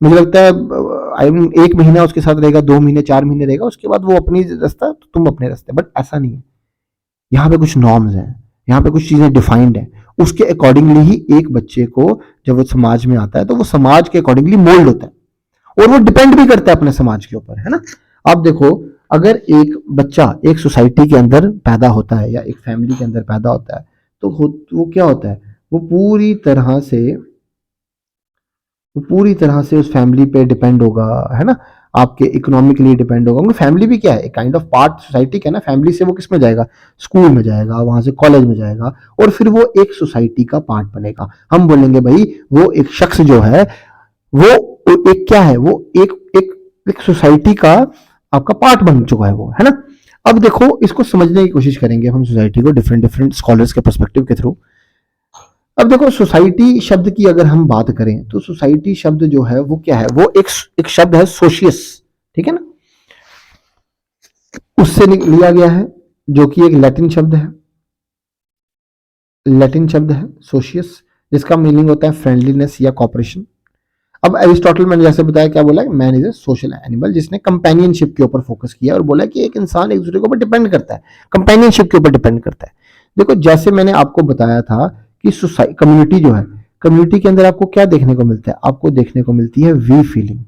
मुझे लगता है आई मीन 1 महीना उसके साथ रहेगा, 2 महीने 4 महीने रहेगा, उसके बाद वो अपनी रास्ता, तो तुम अपने रास्ते। बट ऐसा नहीं है, यहाँ पे कुछ नॉर्म्स हैं, यहाँ पे कुछ चीजें डिफाइंड है। उसके अकॉर्डिंगली ही एक बच्चे को जब वो समाज में आता है तो वो समाज के अकॉर्डिंगली मोल्ड होता है और वो डिपेंड भी करता है अपने समाज के ऊपर, है ना। आप देखो अगर एक बच्चा एक सोसाइटी के अंदर पैदा होता है या एक फैमिली के अंदर पैदा होता है तो वो क्या होता है, वो पूरी तरह से उस फैमिली पे डिपेंड होगा, है ना। आपके इकोनॉमिकली डिपेंड होगा, क्योंकि फैमिली भी क्या है, एक काइंड ऑफ पार्ट सोसाइटी का ना। फैमिली से वो किस में जाएगा, स्कूल में जाएगा, वहां से कॉलेज में जाएगा और फिर वो एक सोसाइटी का पार्ट बनेगा। हम बोलेंगे भाई वो एक शख्स जो है वो एक क्या है, वो एक सोसाइटी का आपका पार्ट बन चुका है वो, है ना। अब देखो इसको समझने की कोशिश करेंगे हम सोसाइटी को डिफरेंट स्कॉलर्स के पर्सपेक्टिव के थ्रू। अब देखो सोसाइटी शब्द की अगर हम बात करें तो सोसाइटी शब्द जो है वो क्या है, वो एक शब्द है सोशियस, ठीक है ना, उससे लिया गया है, जो कि एक लैटिन शब्द है सोशियस, जिसका मीनिंग होता है फ्रेंडलीनेस या कॉपरेशन। अब एरिस्टोटल मैंने जैसे बताया क्या बोला, man is a social animal, जिसने कंपेनियनशिप के ऊपर फोकस किया और बोला कि एक इंसान एक दूसरे के ऊपर डिपेंड करता है, कंपेनियनशिप के ऊपर डिपेंड करता है। देखो जैसे मैंने आपको बताया था कि सोसाइटी कम्युनिटी जो है, कम्युनिटी के अंदर आपको क्या देखने को मिलता है, आपको देखने को मिलती है वी फीलिंग,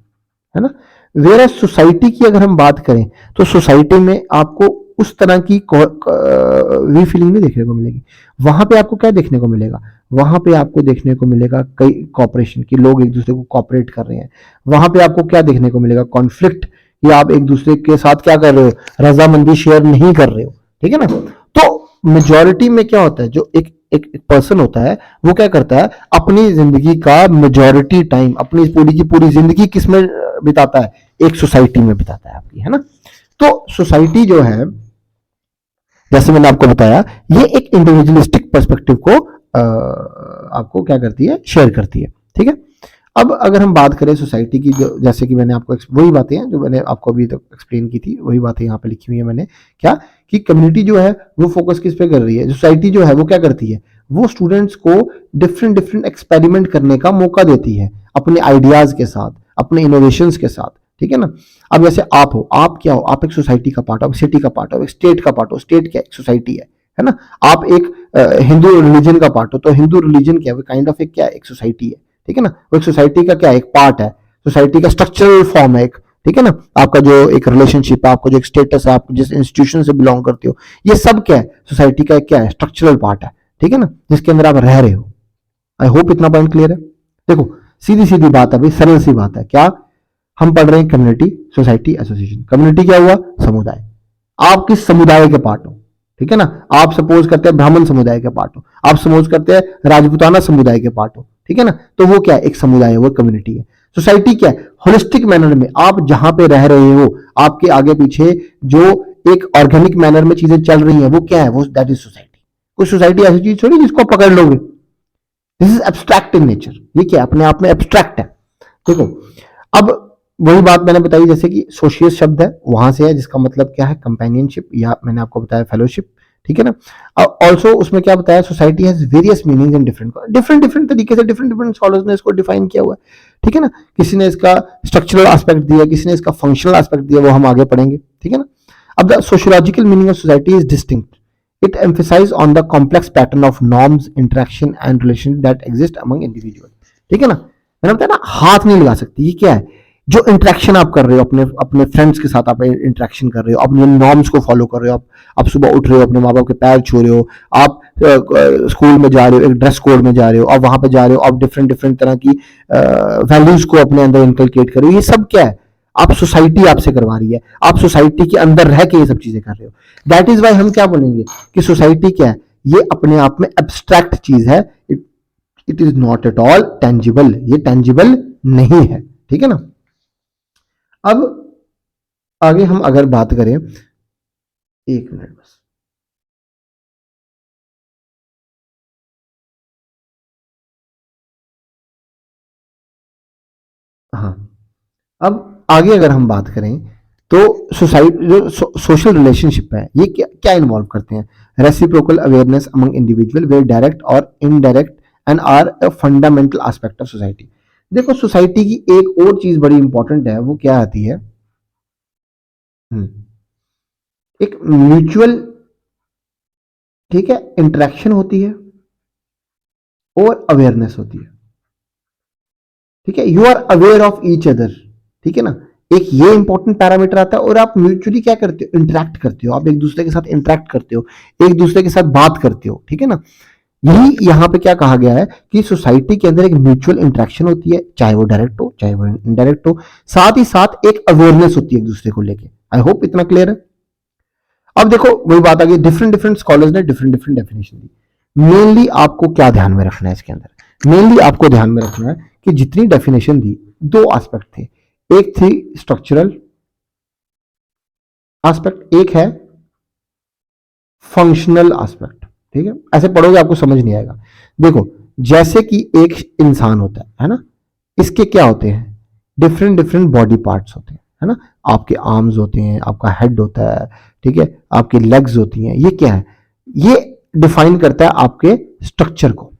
है ना। वेयर सोसाइटी की अगर हम बात करें तो सोसाइटी में आपको उस तरह की वी फीलिंग नहीं देखने को मिलेगी। वहां पे आपको क्या देखने को मिलेगा, वहां पे आपको देखने को मिलेगा कई कॉपरेशन की, लोग एक दूसरे को कॉपरेट कर रहे हैं। वहां पे आपको क्या देखने को मिलेगा, कॉन्फ्लिक्ट, कि आप एक दूसरे के साथ क्या कर रहे हो, रजामंदी शेयर नहीं कर रहे हो, ठीक है ना। तो मेजोरिटी में क्या होता है, जो एक एक पर्सन होता है वो क्या करता है, अपनी जिंदगी का मेजोरिटी टाइम, अपनी पूरी की पूरी जिंदगी किसमें बिताता है, एक सोसाइटी में बिताता है आपकी, है ना। तो सोसाइटी जो है, जैसे मैंने आपको बताया, ये एक इंडिविजुअलिस्टिक पर्सपेक्टिव को आपको क्या करती है, शेयर करती है, ठीक है। अब अगर हम बात करें सोसाइटी की, जो जैसे कि मैंने आपको वही बातें हैं जो मैंने आपको अभी तक एक्सप्लेन की थी, वही बातें यहाँ पे लिखी हुई है मैंने, क्या कि कम्युनिटी जो है वो फोकस किस पे कर रही है, सोसाइटी जो है वो क्या करती है, वो स्टूडेंट्स को डिफरेंट डिफरेंट एक्सपेरिमेंट करने का मौका देती है अपने आइडियाज के साथ, अपने इनोवेशंस के साथ, ठीक है ना। अब जैसे आप हो, आप क्या हो, आप एक सोसाइटी का पार्ट हो, सिटी का पार्ट हो, एक स्टेट का पार्ट हो, स्टेट क्या एक सोसाइटी है ना। आप एक हिंदू रिलीजन का पार्ट हो, तो हिंदू रिलीजन क्या है, काइंड ऑफ एक क्या है, एक सोसाइटी है, ठीक है ना। वो एक सोसाइटी का क्या है, एक पार्ट है, सोसाइटी का स्ट्रक्चरल फॉर्म है एक, ठीक है ना। आपका जो एक रिलेशनशिप है, आपका जो एक स्टेटस है, आप जिस इंस्टीट्यूशन से बिलोंग करते हो, ये सब क्या है, सोसाइटी का एक क्या है, स्ट्रक्चरल पार्ट है, ठीक है ना, जिसके अंदर आप रह रहे हो। आई होप इतना पॉइंट क्लियर है। देखो सीधी सीधी बात है भाई, सरल सी बात है, क्या हम पढ़ रहे हैं, कम्युनिटी, सोसाइटी, एसोसिएशन। कम्युनिटी क्या हुआ, समुदाय, आप किस समुदाय के पार्ट हो, ठीक है ना। आप सपोज करते हैं ब्राह्मण समुदाय के पार्ट हो, आप सपोज करते हैं राजपूताना समुदाय के पार्ट हो, ठीक है ना। तो वो क्या है, एक समुदाय है, वो कम्युनिटी है। सोसाइटी क्या है, होलिस्टिक मैनर में आप जहां पे रह रहे हो, आपके आगे पीछे जो एक ऑर्गेनिक मैनर में चीजें चल रही हैं, वो क्या है, वो दैट इज सोसाइटी। कोई सोसाइटी ऐसी चीज थोड़ी जिसको आप पकड़ लोगे, this is abstract in nature, ये क्या अपने आप में एब्स्ट्रैक्ट है। देखो अब वही बात मैंने बताई, जैसे कि सोशियस शब्द है, वहां से है, जिसका मतलब क्या है, कंपेनियनशिप, या मैंने आपको बताया फेलोशिप, ठीक है ना। ऑल्सो उसमें क्या बताया, society has various meanings in different different different तरीके से डिफरेंट डिफरेंट स्कॉलर्स ने इसको डिफाइन किया हुआ है, ठीक है ना। किसी ने इसका स्ट्रक्चरल एस्पेक्ट दिया, किसी ने इसका फंक्शनल एस्पेक्ट दिया, वो हम आगे पढ़ेंगे, ठीक है ना। अब the sociological meaning of society is distinct, it emphasizes on the complex pattern of norms, interaction and relation that exist among individuals, ठीक है ना। मैंने बताया ना, हाथ नहीं लगा सकती, ये क्या है, जो इंटरेक्शन आप कर रहे हो अपने अपने फ्रेंड्स के साथ, आप इंटरेक्शन कर रहे हो, अपने नॉर्म्स को फॉलो कर रहे हो, आप सुबह उठ रहे हो, अपने माँ बाप के पैर छू रहे हो, आप स्कूल में जा रहे हो, एक ड्रेस कोड में जा रहे हो, आप वहां पे जा रहे हो, आप डिफरेंट डिफरेंट तरह की वैल्यूज को अपने अंदर इनकलकेट कर रहे हो, ये सब क्या है, आप सोसाइटी आपसे करवा रही है, आप सोसाइटी के अंदर रह के ये सब चीजें कर रहे हो। दैट इज वाई हम क्या बोलेंगे कि सोसाइटी क्या है, ये अपने आप में एब्स्ट्रैक्ट चीज है, it is not at all tangible, ये टेंजिबल नहीं है, ठीक है ना। अब आगे हम अगर बात करें, एक मिनट बस, हाँ, अब आगे अगर हम बात करें तो सोसाइटी जो सोशल रिलेशनशिप है, ये क्या क्या इन्वॉल्व करते हैं, reciprocal awareness among individual were direct और indirect and are a fundamental aspect of society. देखो सोसाइटी की एक और चीज बड़ी इंपॉर्टेंट है, वो क्या आती है, एक म्यूचुअल, ठीक है, इंटरेक्शन होती है और अवेयरनेस होती है, ठीक है, you are aware of each other, ठीक है ना। एक ये इंपॉर्टेंट पैरामीटर आता है, और आप म्यूचुअली क्या करते हो, इंटरेक्ट करते हो, आप एक दूसरे के साथ इंटरेक्ट करते हो, एक दूसरे के साथ बात करते हो, ठीक है ना। यही यहां पे क्या कहा गया है कि सोसाइटी के अंदर एक म्यूचुअल इंटरेक्शन होती है, चाहे वो डायरेक्ट हो चाहे वो इनडायरेक्ट हो, साथ ही साथ एक अवेयरनेस होती है एक दूसरे को लेके। आई होप इतना क्लियर है। अब देखो वही बात आ गई, डिफरेंट डिफरेंट स्कॉलर्स ने डिफरेंट डिफरेंट डेफिनेशन दी। मेनली आपको क्या ध्यान में रखना है इसके अंदर, मेनली आपको ध्यान में रखना है कि जितनी डेफिनेशन दी, दो एस्पेक्ट थे, एक थी स्ट्रक्चरल एस्पेक्ट, एक है फंक्शनल एस्पेक्ट, ठीक है। ऐसे पढ़ोगे आपको समझ नहीं आएगा। देखो जैसे कि एक इंसान होता है ना, इसके क्या होते हैं, डिफरेंट डिफरेंट बॉडी पार्ट्स होते हैं, है ना। आपके आर्म्स होते हैं, आपका हेड होता है, ठीक है, आपकी लेग्स होती हैं, ये क्या है, ये डिफाइन करता है आपके स्ट्रक्चर को,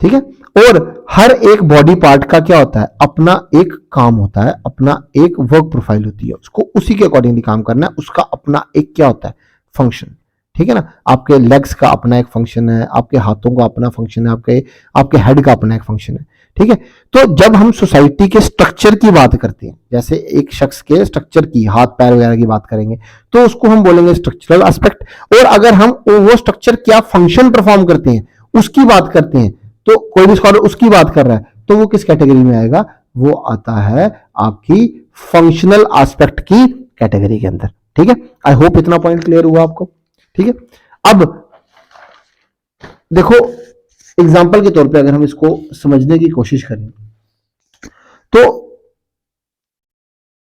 ठीक है। और हर एक बॉडी पार्ट का क्या होता है, अपना एक काम होता है, अपना एक वर्क प्रोफाइल होती है, उसको उसी के अकॉर्डिंगली काम करना है, उसका अपना एक क्या होता है, फंक्शन, ठीक है ना। आपके लेग्स का अपना एक फंक्शन है, आपके हाथों का अपना फंक्शन है, आपके हेड का अपना एक फंक्शन है, ठीक है। तो जब हम सोसाइटी के स्ट्रक्चर की बात करते हैं, जैसे एक शख्स के स्ट्रक्चर की, हाथ पैर वगैरह की बात करेंगे, तो उसको हम बोलेंगे स्ट्रक्चरल एस्पेक्ट। और अगर हम वो स्ट्रक्चर क्या फंक्शन परफॉर्म करते हैं उसकी बात करते हैं, तो कोई भी स्कॉलर उसकी बात कर रहा है, तो वो किस कैटेगरी में आएगा? वो आता है आपकी फंक्शनल एस्पेक्ट की कैटेगरी के अंदर। ठीक है, आई होप इतना पॉइंट क्लियर हुआ आपको। ठीक है, अब देखो एग्जाम्पल के तौर पे अगर हम इसको समझने की कोशिश करें, तो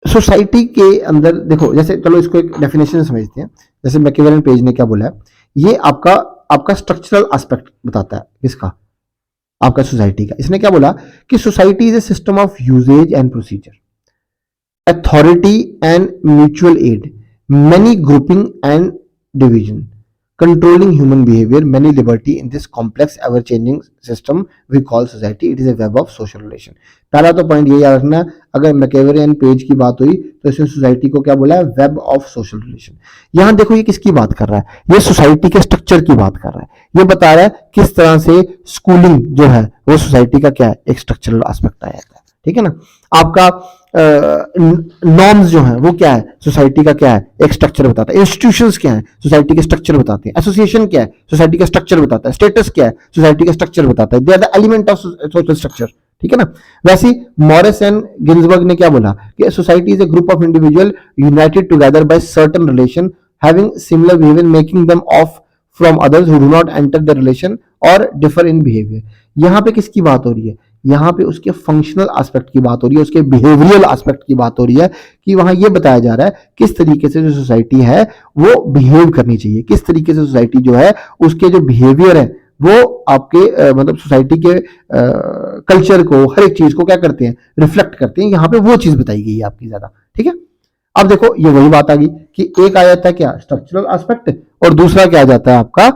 सोसाइटी के अंदर देखो, जैसे चलो इसको एक डेफिनेशन से समझते हैं। जैसे मैकियावेली पेज ने क्या बोला है, ये आपका स्ट्रक्चरल एस्पेक्ट बताता है किसका? आपका सोसाइटी का। इसने क्या बोला कि society is a system of usages and procedure, authority and mutual aid, many grouping and division, controlling human behavior, many liberty in this complex ever changing system we call society. It is a web of social relation. पहला तो point ये याद रखना, अगर Machiavellian page की बात हुई तो इसने सोसाइटी को क्या बोला है? Web of social relation. यहां देखो ये किसकी बात कर रहा है? ये सोसाइटी के स्ट्रक्चर की बात कर रहा है। ये बता रहा है किस तरह से स्कूलिंग जो है वो सोसाइटी का क्या है? एक स्ट्रक्चरल एस्पेक्ट आ जाता है। ठीक है ना। आपका नॉर्म्स जो है वो क्या है? सोसाइटी का क्या है? एक स्ट्रक्चर बताता है। इंस्टीट्यूशंस क्या है? सोसाइटी के स्ट्रक्चर बताते हैं। एसोसिएशन क्या है? सोसाइटी का स्ट्रक्चर बताता है। स्टेटस क्या है? सोसाइटी का स्ट्रक्चर बताता है। They are the element of social structure. ठीक है ना। वैसे ही मॉरिस एंड गिन्सबर्ग ने क्या बोला कि society is A group of individual United together by certain relation having similar behaviour making them of from others who do not enter the relation और differ in behaviour. यहां पे किसकी बात हो रही है? यहां पे उसके फंक्शनल एस्पेक्ट की बात हो रही है, उसके बिहेवियरल एस्पेक्ट की बात हो रही है कि वहां ये बताया जा रहा है किस तरीके से जो सोसाइटी है वो बिहेव करनी चाहिए, किस तरीके से सोसाइटी जो है उसके जो बिहेवियर है वो आपके मतलब सोसाइटी के कल्चर को, हर एक चीज को क्या करते हैं? रिफ्लेक्ट करते हैं। यहां पे वो चीज बताई गई है आपकी ज्यादा। ठीक है, अब देखो ये वही बात आ गई कि एक आ जाता है क्या? स्ट्रक्चरल एस्पेक्ट, और दूसरा क्या आ जाता है? आपका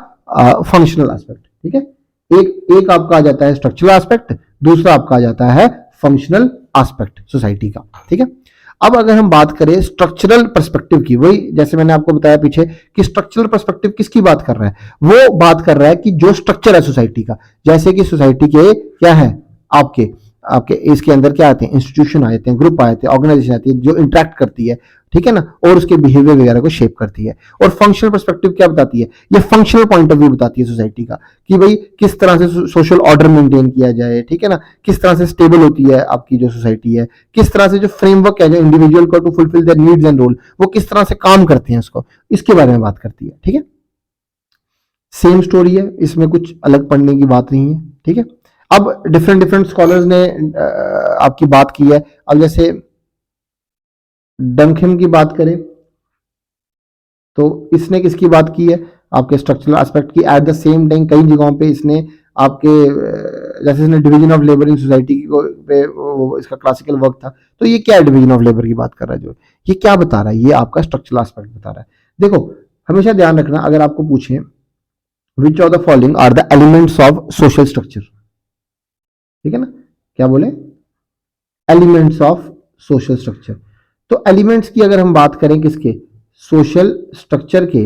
फंक्शनल एस्पेक्ट। ठीक है, एक आपका आ जाता है स्ट्रक्चरल एस्पेक्ट, दूसरा आपका आ जाता है फंक्शनल एस्पेक्ट सोसाइटी का। ठीक है, अब अगर हम बात करें स्ट्रक्चरल पर्सपेक्टिव की, वही जैसे मैंने आपको बताया पीछे कि स्ट्रक्चरल पर्सपेक्टिव किसकी बात कर रहा है? वो बात कर रहा है कि जो स्ट्रक्चर है सोसाइटी का, जैसे कि सोसाइटी के क्या है? आपके आपके इसके अंदर क्या आते हैं? इंस्टीट्यूशन आ जाते हैं, ग्रुप आ जाते हैं, ऑर्गेनाइजेशन आती है जो इंटरेक्ट करती है। ठीक है ना, और उसके बिहेवियर वगैरह को शेप करती है। और फंक्शनल पर्सपेक्टिव क्या बताती है? ये फंक्शनल पॉइंट ऑफ व्यू बताती है सोसाइटी का कि भाई किस तरह से सोशल ऑर्डर मेंटेन किया जाए। ठीक है ना, किस तरह से स्टेबल होती है आपकी जो सोसाइटी है, किस तरह से जो फ्रेमवर्क है जो इंडिविजुअल को to fulfil their needs and role, वो किस तरह से काम करते हैं उसको, इसके बारे में बात करती है। ठीक है, सेम स्टोरी है, इसमें कुछ अलग पढ़ने की बात नहीं है। ठीक है, अब डिफरेंट स्कॉलर्स ने आपकी बात की है। अब जैसे डंकहेम की बात करें तो इसने किसकी बात की है? आपके स्ट्रक्चरल एस्पेक्ट की। एट द सेम टाइम कई जगहों पे इसने आपके जैसे इसने division of labour in society पे इसका क्लासिकल वर्क था। तो ये क्या है? डिवीजन ऑफ लेबर की बात कर रहा है जो, ये क्या बता रहा है? ये आपका स्ट्रक्चरल एस्पेक्ट बता रहा है। देखो हमेशा ध्यान रखना, अगर आपको पूछें which of the following are the elements of social structure, ठीक है ना, क्या बोले? Elements of social structure. तो एलिमेंट्स की अगर हम बात करें किसके? सोशल स्ट्रक्चर के,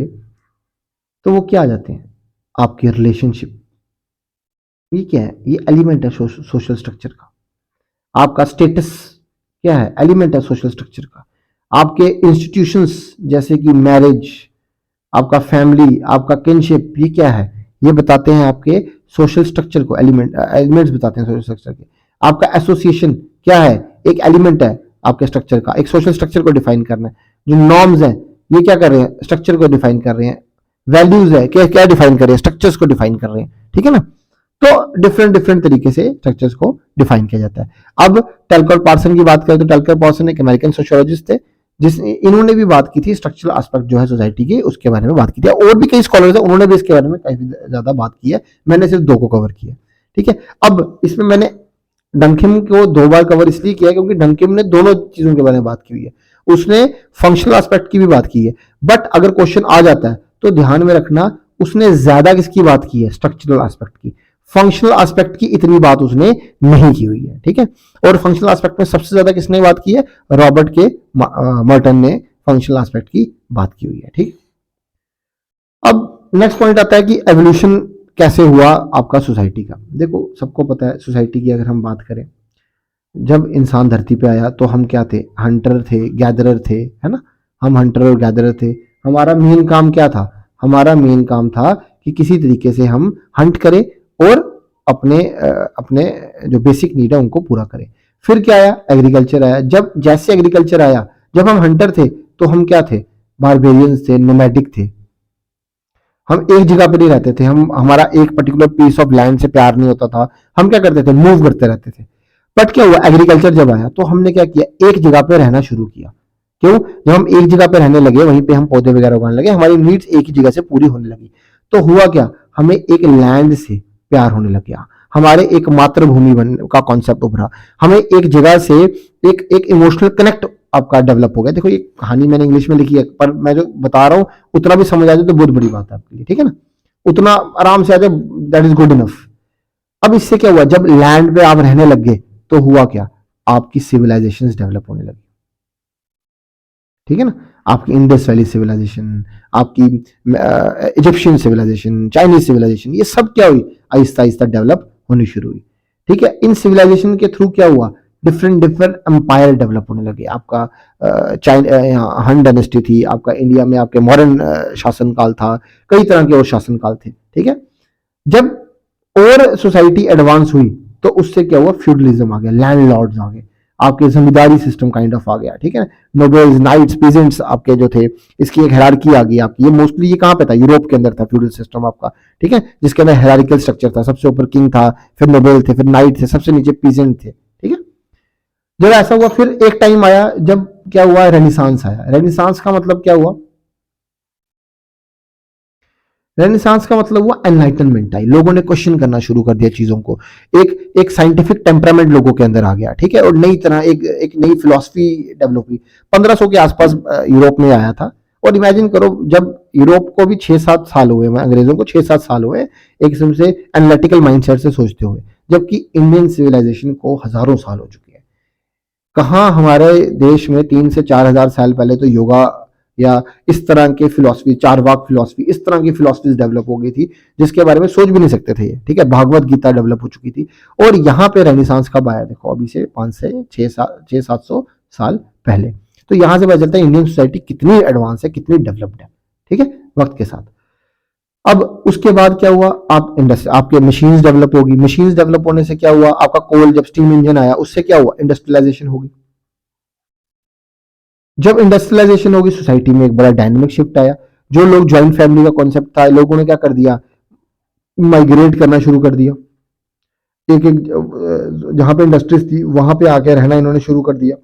तो वो क्या आ जाते हैं? आपके रिलेशनशिप। ये क्या है? ये एलिमेंट है सोशल स्ट्रक्चर का। आपका स्टेटस क्या है? एलिमेंट है सोशल स्ट्रक्चर का। आपके इंस्टीट्यूशंस जैसे कि मैरिज, आपका फैमिली, आपका किनशिप, ये क्या है? ये बताते हैं आपके सोशल स्ट्रक्चर को। एलिमेंट्स बताते हैं सोशल स्ट्रक्चर के। आपका एसोसिएशन क्या है? एक एलिमेंट है आपके स्ट्रक्चर का। एक सोशल स्ट्रक्चर को डिफाइन करना है। जो नॉर्म्स हैं ये क्या कर रहे हैं? स्ट्रक्चर को डिफाइन कर रहे हैं। वैल्यूज है क्या डिफाइन कर रहे हैं? स्ट्रक्चर्स को डिफाइन कर रहे हैं। ठीक है ना, तो डिफरेंट तरीके से स्ट्रक्चर्स को डिफाइन किया जाता है। अब टेलकर पार्सन की बात करें तो टेलकर पार्सन एक अमेरिकन सोशियोलॉजिस्ट थे, इन्होंने भी बात की थी स्ट्रक्चरल एस्पेक्ट जो है सोसाइटी के, उसके बारे में बात की थी। और भी कई स्कॉलर्स हैं, उन्होंने भी इसके बारे में काफी ज्यादा बात की है। मैंने सिर्फ 2 को कवर किया। ठीक है, अब इसमें मैंने डंकहेम को 2 बार कवर इसलिए किया क्योंकि डंकहेम ने दोनों चीजों के बारे में बात की हुई है। उसने फंक्शनल एस्पेक्ट की भी बात की है, बट अगर क्वेश्चन आ जाता है तो ध्यान में रखना उसने ज्यादा किसकी बात की है? स्ट्रक्चरल एस्पेक्ट की। फंक्शनल एस्पेक्ट की इतनी बात उसने नहीं की हुई है। ठीक है, और फंक्शनल एस्पेक्ट में सबसे ज्यादा किसने बात की है? रॉबर्ट के मर्टन ने फंक्शनल एस्पेक्ट की बात की हुई है। ठीक, अब नेक्स्ट पॉइंट आता है कि एवोल्यूशन कैसे हुआ आपका सोसाइटी का? देखो सबको पता है सोसाइटी की अगर हम बात करें, जब इंसान धरती पे आया तो हम क्या थे? हंटर थे, गैदरर थे, है ना? हम हंटर और गैदरर थे। हमारा मेन काम क्या था? हमारा मेन काम था कि किसी तरीके से हम हंट करें और अपने जो बेसिक नीड है उनको पूरा करें। फिर क्या आया? एग्रीकल्चर आया। जब जैसे एग्रीकल्चर आया, जब हम हंटर थे तो हम क्या थे? बारबेरियंस थे, नोमैडिक थे। हम एक जगह पे नहीं रहते थे, हम हमारा एक पर्टिकुलर पीस ऑफ लैंड से प्यार नहीं होता था। हम क्या करते थे? मूव करते रहते थे। बट क्या हुआ? एग्रीकल्चर जब आया तो हमने क्या किया? एक जगह पे रहना शुरू किया। क्यों? जब हम एक जगह पे रहने लगे, वहीं पे हम पौधे वगैरह उगाने लगे, हमारी नीड्स एक ही जगह से पूरी होने लगी। तो हुआ क्या? हमें एक लैंड से प्यार होने लग गया। हमारे एक मातृभूमि का कॉन्सेप्ट उभरा। हमें एक जगह से एक एक इमोशनल कनेक्ट आपका डेवलप हो गया। देखो ये कहानी मैंने इंग्लिश में लिखी है, पर मैं जो बता रहा हूँ उतना भी समझ आ जाए तो बहुत बड़ी बात है आपके लिए, ठीक है ना? उतना आराम से आ जाए, दैट इज गुड इनफ। अब इससे क्या हुआ? जब लैंड पे आप रहने लग गए तो हुआ क्या? आपकी सिविलाइजेशन डेवलप होने लगी, ठीक है ना? आपकी इंडस वैली सिविलाइजेशन, आपकी इजिप्शियन सिविलाइजेशन, चाइनीज सिविलाइजेशन, ये सब क्या हुई? आहिस्ता आहिस्ता डेवलप होनी शुरू हुई, ठीक है? इन सिविलाइजेशन के थ्रू क्या हुआ? डिफरेंट डिफरेंट एम्पायर डेवलप होने लगे। आपका हन डायनेस्टी थी, आपका इंडिया में आपके मॉडर्न शासनकाल था, कई तरह के और शासनकाल थे, ठीक है? जब और सोसाइटी एडवांस हुई तो उससे क्या हुआ? फ्यूडलिज्म आ गया, लैंडलॉर्ड्स आ गए, आपके जमींदारी सिस्टम काइंड ऑफ आ गया, ठीक है? नोबल्स, नाइट्स, पीजेंट्स आपके जो थे, इसकी एक हायरार्की आ गई आपकी। ये मोस्टली ये कहाँ पे था? यूरोप के अंदर था फ्यूडल सिस्टम आपका, ठीक है? जिसके अंदर हायरार्किकल स्ट्रक्चर था, सबसे ऊपर किंग था, फिर नोबल थे, फिर नाइट थे, सबसे नीचे पीजेंट थे, ठीक है? जब ऐसा हुआ फिर एक टाइम आया जब क्या हुआ? रेनिसांस आया। रेनिसांस का मतलब क्या हुआ? रेनेसांस का मतलब हुआ एनलाइटनमेंट आई। लोगों ने क्वेश्चन करना शुरू कर दिया चीजों को। एक एक साइंटिफिक टेम्परामेंट लोगों के अंदर आ गया, ठीक है? और नई तरह एक नई फिलॉसफी डेवलप हुई। 1500 के आसपास यूरोप में आया था। और इमेजिन करो, जब यूरोप को भी 6-7 साल हुए, अंग्रेजों को 6-7 साल हुए एक किस्म से एनालिटिकल माइंडसेट से सोचते हुए, जबकि इंडियन सिविलाइजेशन को हजारों साल हो चुके हैं। कहाँ हमारे देश में 3 से 4 हजार साल पहले तो योगा या इस तरह के फिलॉसफी, चारवाक फिलॉसफी, इस तरह की फिलॉसफीज डेवलप हो गई थी जिसके बारे में सोच भी नहीं सकते थे ये, ठीक है? भागवत गीता डेवलप हो चुकी थी। और यहाँ पे रेनेसांस कब आया? देखो अभी से 500 से 600-700 साल पहले। तो यहाँ से पता चलता है इंडियन सोसाइटी कितनी एडवांस है, कितनी डेवलप्ड है, ठीक है, वक्त के साथ। अब उसके बाद क्या हुआ? आप इंडस्ट्री, आपके मशीन्स डेवलप होगी। मशीन्स डेवलप होने से क्या हुआ? आपका कोल, जब स्टीम इंजन आया उससे क्या हुआ? इंडस्ट्रियलाइजेशन होगी। जब इंडस्ट्रियलाइजेशन होगी सोसाइटी में एक बड़ा डायनेमिक शिफ्ट आया। जो लोग ज्वाइंट फैमिली का कॉन्सेप्ट था, लोगों ने क्या कर दिया? माइग्रेट करना शुरू कर दिया। एक एक जहां पे इंडस्ट्रीज थी वहां पे आके रहना इन्होंने शुरू कर दिया,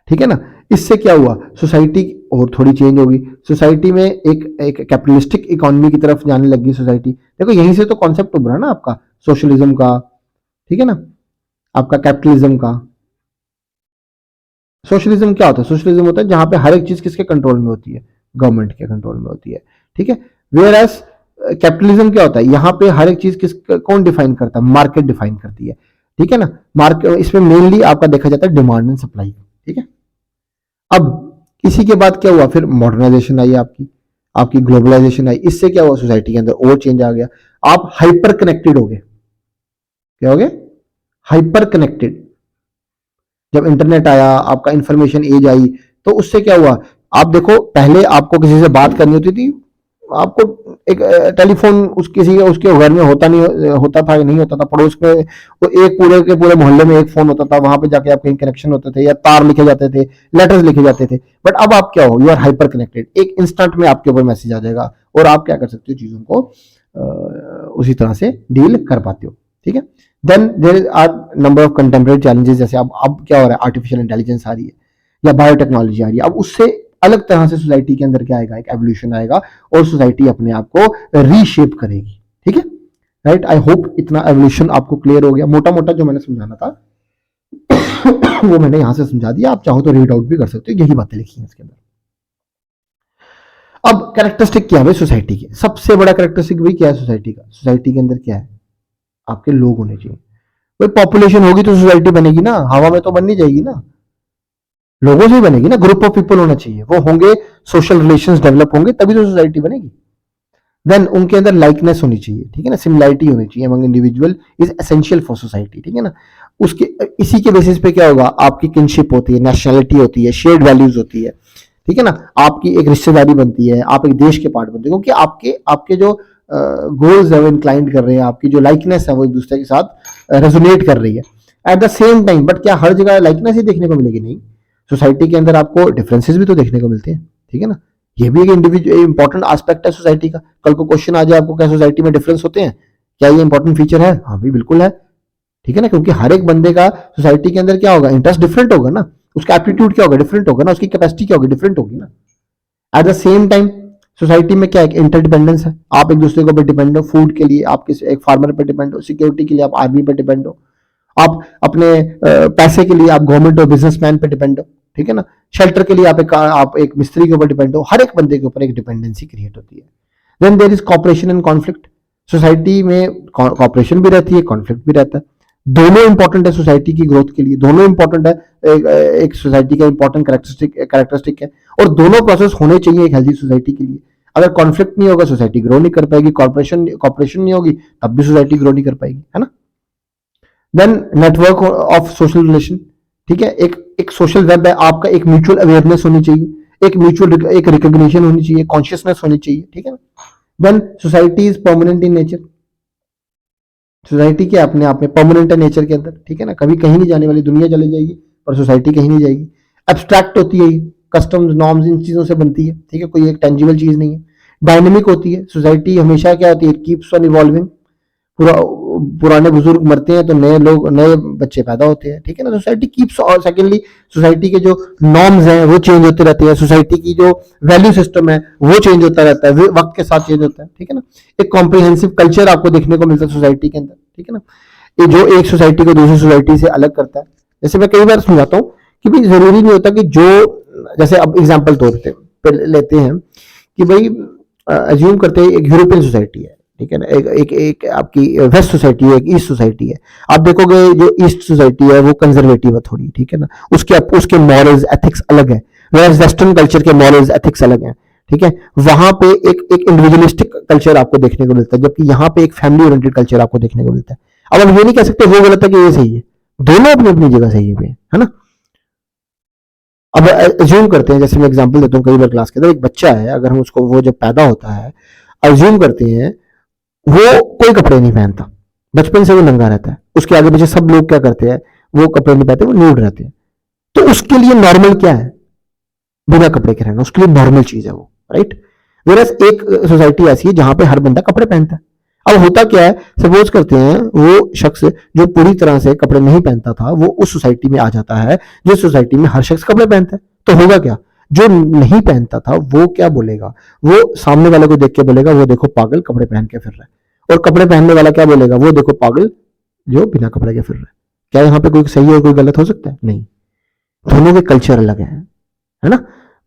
ठीक है ना? इससे क्या हुआ? सोसाइटी और थोड़ी चेंज होगी। सोसाइटी में एक एक कैपिटलिस्टिक इकोनॉमी की तरफ जाने लगी सोसाइटी। देखो यहीं से तो कॉन्सेप्ट उभरा ना आपका सोशलिज्म का, ठीक है ना? आपका कैपिटलिज्म का। सोशलिज्म क्या होता है? सोशलिज्म होता है जहां पे हर एक चीज किसके कंट्रोल में होती है? गवर्नमेंट के कंट्रोल में होती है, ठीक है? वेयर एज कैपिटलिज्म क्या होता है? यहाँ पे हर एक चीज कौन डिफाइन करता है? मार्केट डिफाइन करती है, ठीक है ना? मार्केट, इसमें मेनली आपका देखा जाता है डिमांड एंड सप्लाई, ठीक है? अब इसी के बाद क्या हुआ? फिर मॉडर्नाइजेशन आई आपकी, आपकी ग्लोबलाइजेशन आई। इससे क्या हुआ? सोसाइटी के अंदर और चेंज आ गया। आप हाइपर कनेक्टेड हो गए। क्या हो गए? Hyper connected. जब इंटरनेट आया, आपका इंफॉर्मेशन एज आई, तो उससे क्या हुआ? आप देखो पहले आपको किसी से बात करनी होती थी, आपको एक टेलीफोन उस किसी उसके घर में होता नहीं होता था, नहीं होता था, पड़ोस में वो एक पूरे के पूरे मोहल्ले में एक फोन होता था, वहां पे जाके आप कहीं कनेक्शन होते थे, या तार लिखे जाते थे, लेटर्स लिखे जाते थे। बट अब आप क्या हो? You are hyper connected. एक इंस्टेंट में आपके ऊपर मैसेज आ जाएगा और आप क्या कर सकते हो? चीजों को उसी तरह से डील कर पाते हो, ठीक है? Then there are number of contemporary challenges. जैसे अब क्या हो रहा है? आर्टिफिशियल इंटेलिजेंस आ रही है या बायोटेक्नोलॉजी आ रही है। अब उससे अलग तरह से सोसाइटी के अंदर क्या आएगा? एक एवोल्यूशन आएगा और सोसाइटी अपने आप को रीशेप करेगी, ठीक है? राइट? आई होप इतना एवोल्यूशन आपको क्लियर हो गया। मोटा मोटा जो मैंने समझाना था वो मैंने यहां से समझा दिया। आप चाहो तो रीड आउट भी कर सकते हो, यही बातें लिखी हैं इसके अंदर। अब कैरेक्टरिस्टिक क्या है सोसाइटी के? सबसे बड़ा कैरेक्टरिस्टिक भी क्या है सोसाइटी का? सोसाइटी के अंदर क्या है? आपके लोग होने चाहिए। भाई पॉपुलेशन होगी तो सोसाइटी बनेगी ना, हवा में तो बन नहीं जाएगी ना, लोगों से ही बनेगी ना। ग्रुप ऑफ पीपल होना चाहिए, वो होंगे, सोशल रिलेशंस डेवलप होंगे, तभी तो सोसाइटी बनेगी। देन उनके अंदर लाइकनेस होनी चाहिए, ठीक है ना, सिमिलैरिटी होनी चाहिए among individual is essential for society, ठीक है ना। उसके इसी के बेसिस पे क्या होगा, आपकी किनशिप होती है, नेशनैलिटी होती है, शेयर्ड वैल्यूज होती है, ठीक है ना, आपकी एक रिश्तेदारी बनती है, आप एक देश के पार्ट बनते हैं, क्योंकि आपके आपके जो गोल्स है वो इंक्लाइंड कर रहे हैं, आपकी जो लाइकनेस है वो एक दूसरे के साथ रेजोनेट कर रही है at the same time. But क्या हर जगह लाइकनेस ही देखने को मिलेगी? नहीं, सोसाइटी के अंदर आपको डिफरेंसेस भी तो देखने को मिलते हैं, ठीक है ना। ये भी एक इंडिविजुअल इंपॉर्टेंट एस्पेक्ट है सोसाइटी का। कल को क्वेश्चन आ जाए आपको, क्या सोसाइटी में डिफरेंस होते हैं, क्या ये इंपॉर्टेंट फीचर है? हाँ भी बिल्कुल है, ठीक है ना, क्योंकि हर एक बंदे का सोसाइटी के अंदर क्या होगा, इंटरेस्ट डिफरेंट होगा ना, उसका एप्टीट्यूड क्या होगा, डिफरेंट होगा ना, उसकी कैपेसिटी क्या होगी, डिफरेंट होगी ना। At the same time society में क्या है, इंटरडिपेंडेंस है, आप एक दूसरे के ऊपर डिपेंड हो, फूड के लिए आप किसी एक फार्मर पर डिपेंड हो, सिक्योरिटी के लिए आप आर्मी पर डिपेंड हो, आप अपने पैसे के लिए आप गवर्नमेंट और बिजनेसमैन पे डिपेंड हो, ठीक है ना, शेल्टर के लिए आप एक मिस्त्री के ऊपर डिपेंड हो, हर एक बंदे के ऊपर एक डिपेंडेंसी क्रिएट होती है। Then there is cooperation and conflict, society में कॉपरेशन भी रहती है, कॉन्फ्लिक्ट भी रहता है, दोनों इंपॉर्टेंट है सोसाइटी की ग्रोथ के लिए, दोनों इंपॉर्टेंट है, एक सोसाइटी का इंपॉर्टेंट कैरेक्टरिस्टिक है, और दोनों प्रोसेस होने चाहिए एक हेल्दी सोसाइटी के लिए। अगर कॉन्फ्लिक्ट नहीं होगा सोसाइटी ग्रो नहीं कर पाएगी, कॉपरेशन नहीं होगी तब भी सोसाइटी ग्रो नहीं कर पाएगी, है ना। Then network of social relation, ठीक है, एक सोशल वेब है आपका, एक म्यूचुअल अवेयरनेस होनी चाहिए, एक रिकॉग्निशन होनी चाहिए, कॉन्शियसनेस होनी चाहिए, ठीक है ना। Then society is permanent in nature, society क्या अपने आप में परमानेंट है नेचर के अंदर, ठीक है ना, कभी कहीं नहीं जाने वाली, दुनिया चली जाएगी पर सोसाइटी कहीं नहीं जाएगी। एब्स्ट्रैक्ट होती है, कस्टम्स नॉर्म्स इन चीजों से बनती है, ठीक है, कोई एक टेंजिबल चीज नहीं है। डायनेमिक होती है सोसाइटी, हमेशा क्या होती है, कीप्स ऑन इवॉल्विंग, पूरा पुराने बुजुर्ग मरते हैं तो नए बच्चे पैदा होते हैं, ठीक है ना। सोसाइटी कीप्स, और सेकेंडली सोसाइटी के जो नॉर्म्स हैं वो चेंज होते रहते हैं, सोसाइटी की जो वैल्यू सिस्टम है वो चेंज होता रहता है, वक्त के साथ चेंज होता है, ठीक है ना। एक कॉम्प्रिहेंसिव कल्चर आपको देखने को मिलता है सोसाइटी के अंदर, ठीक है ना, ये जो एक सोसाइटी को दूसरी सोसाइटी से अलग करता है। जैसे मैं कई बार समझाता हूँ कि भाई जरूरी नहीं होता कि जो, जैसे अब एग्जाम्पल तौर पर लेते हैं कि भाई अज्यूम करते हैं एक यूरोपियन सोसाइटी है, ठीक है ना, एक आपकी वेस्ट सोसाइटी है, एक ईस्ट सोसाइटी है। आप देखोगे जो ईस्ट सोसाइटी है वो कंजर्वेटिव है थोड़ी, ठीक है ना, उसके मॉरल्स एथिक्स अलग है, वेस्टर्न कल्चर के मॉरल्स एथिक्स अलग हैं, ठीक है। वहां पे एक इंडिविजुअलिस्टिक कल्चर आपको देखने को मिलता है, जबकि यहाँ पे एक फैमिली ओरिएंटेड कल्चर आपको देखने को मिलता है। अब हम ये नहीं कह सकते वो गलत है कि ये सही है, दोनों अपनी अपनी जगह सही है ना। अब अज्यूम करते हैं, जैसे मैं एग्जांपल देता हूँ, कई बार क्लास के अंदर एक बच्चा है, अगर हम उसको, वो जब पैदा होता है, अज्यूम करते हैं वो कोई कपड़े नहीं पहनता, बचपन से वो नंगा रहता है, उसके आगे पीछे सब लोग क्या करते हैं, वो कपड़े नहीं पहनते, वो न्यूड रहते हैं, तो उसके लिए नॉर्मल क्या है, बिना कपड़े के रहना, उसके लिए नॉर्मल चीज है वो, राइट। वेरस एक सोसाइटी ऐसी है जहां पे हर बंदा कपड़े पहनता है। अब होता क्या है, सपोज करते हैं वो शख्स जो पूरी तरह से कपड़े नहीं पहनता था वो उस सोसाइटी में आ जाता है जिस सोसाइटी में हर शख्स कपड़े पहनता है, तो होगा क्या, जो नहीं पहनता था वो क्या बोलेगा, वो सामने वाले को देख के बोलेगा वो देखो पागल कपड़े पहन के फिर रहा है, और कपड़े पहनने वाला क्या बोलेगा, वो देखो पागल जो बिना कपड़े के फिर रहा है। क्या यहाँ पे कोई सही और कोई गलत हो सकता है? नहीं, दोनों के कल्चर अलग है ना,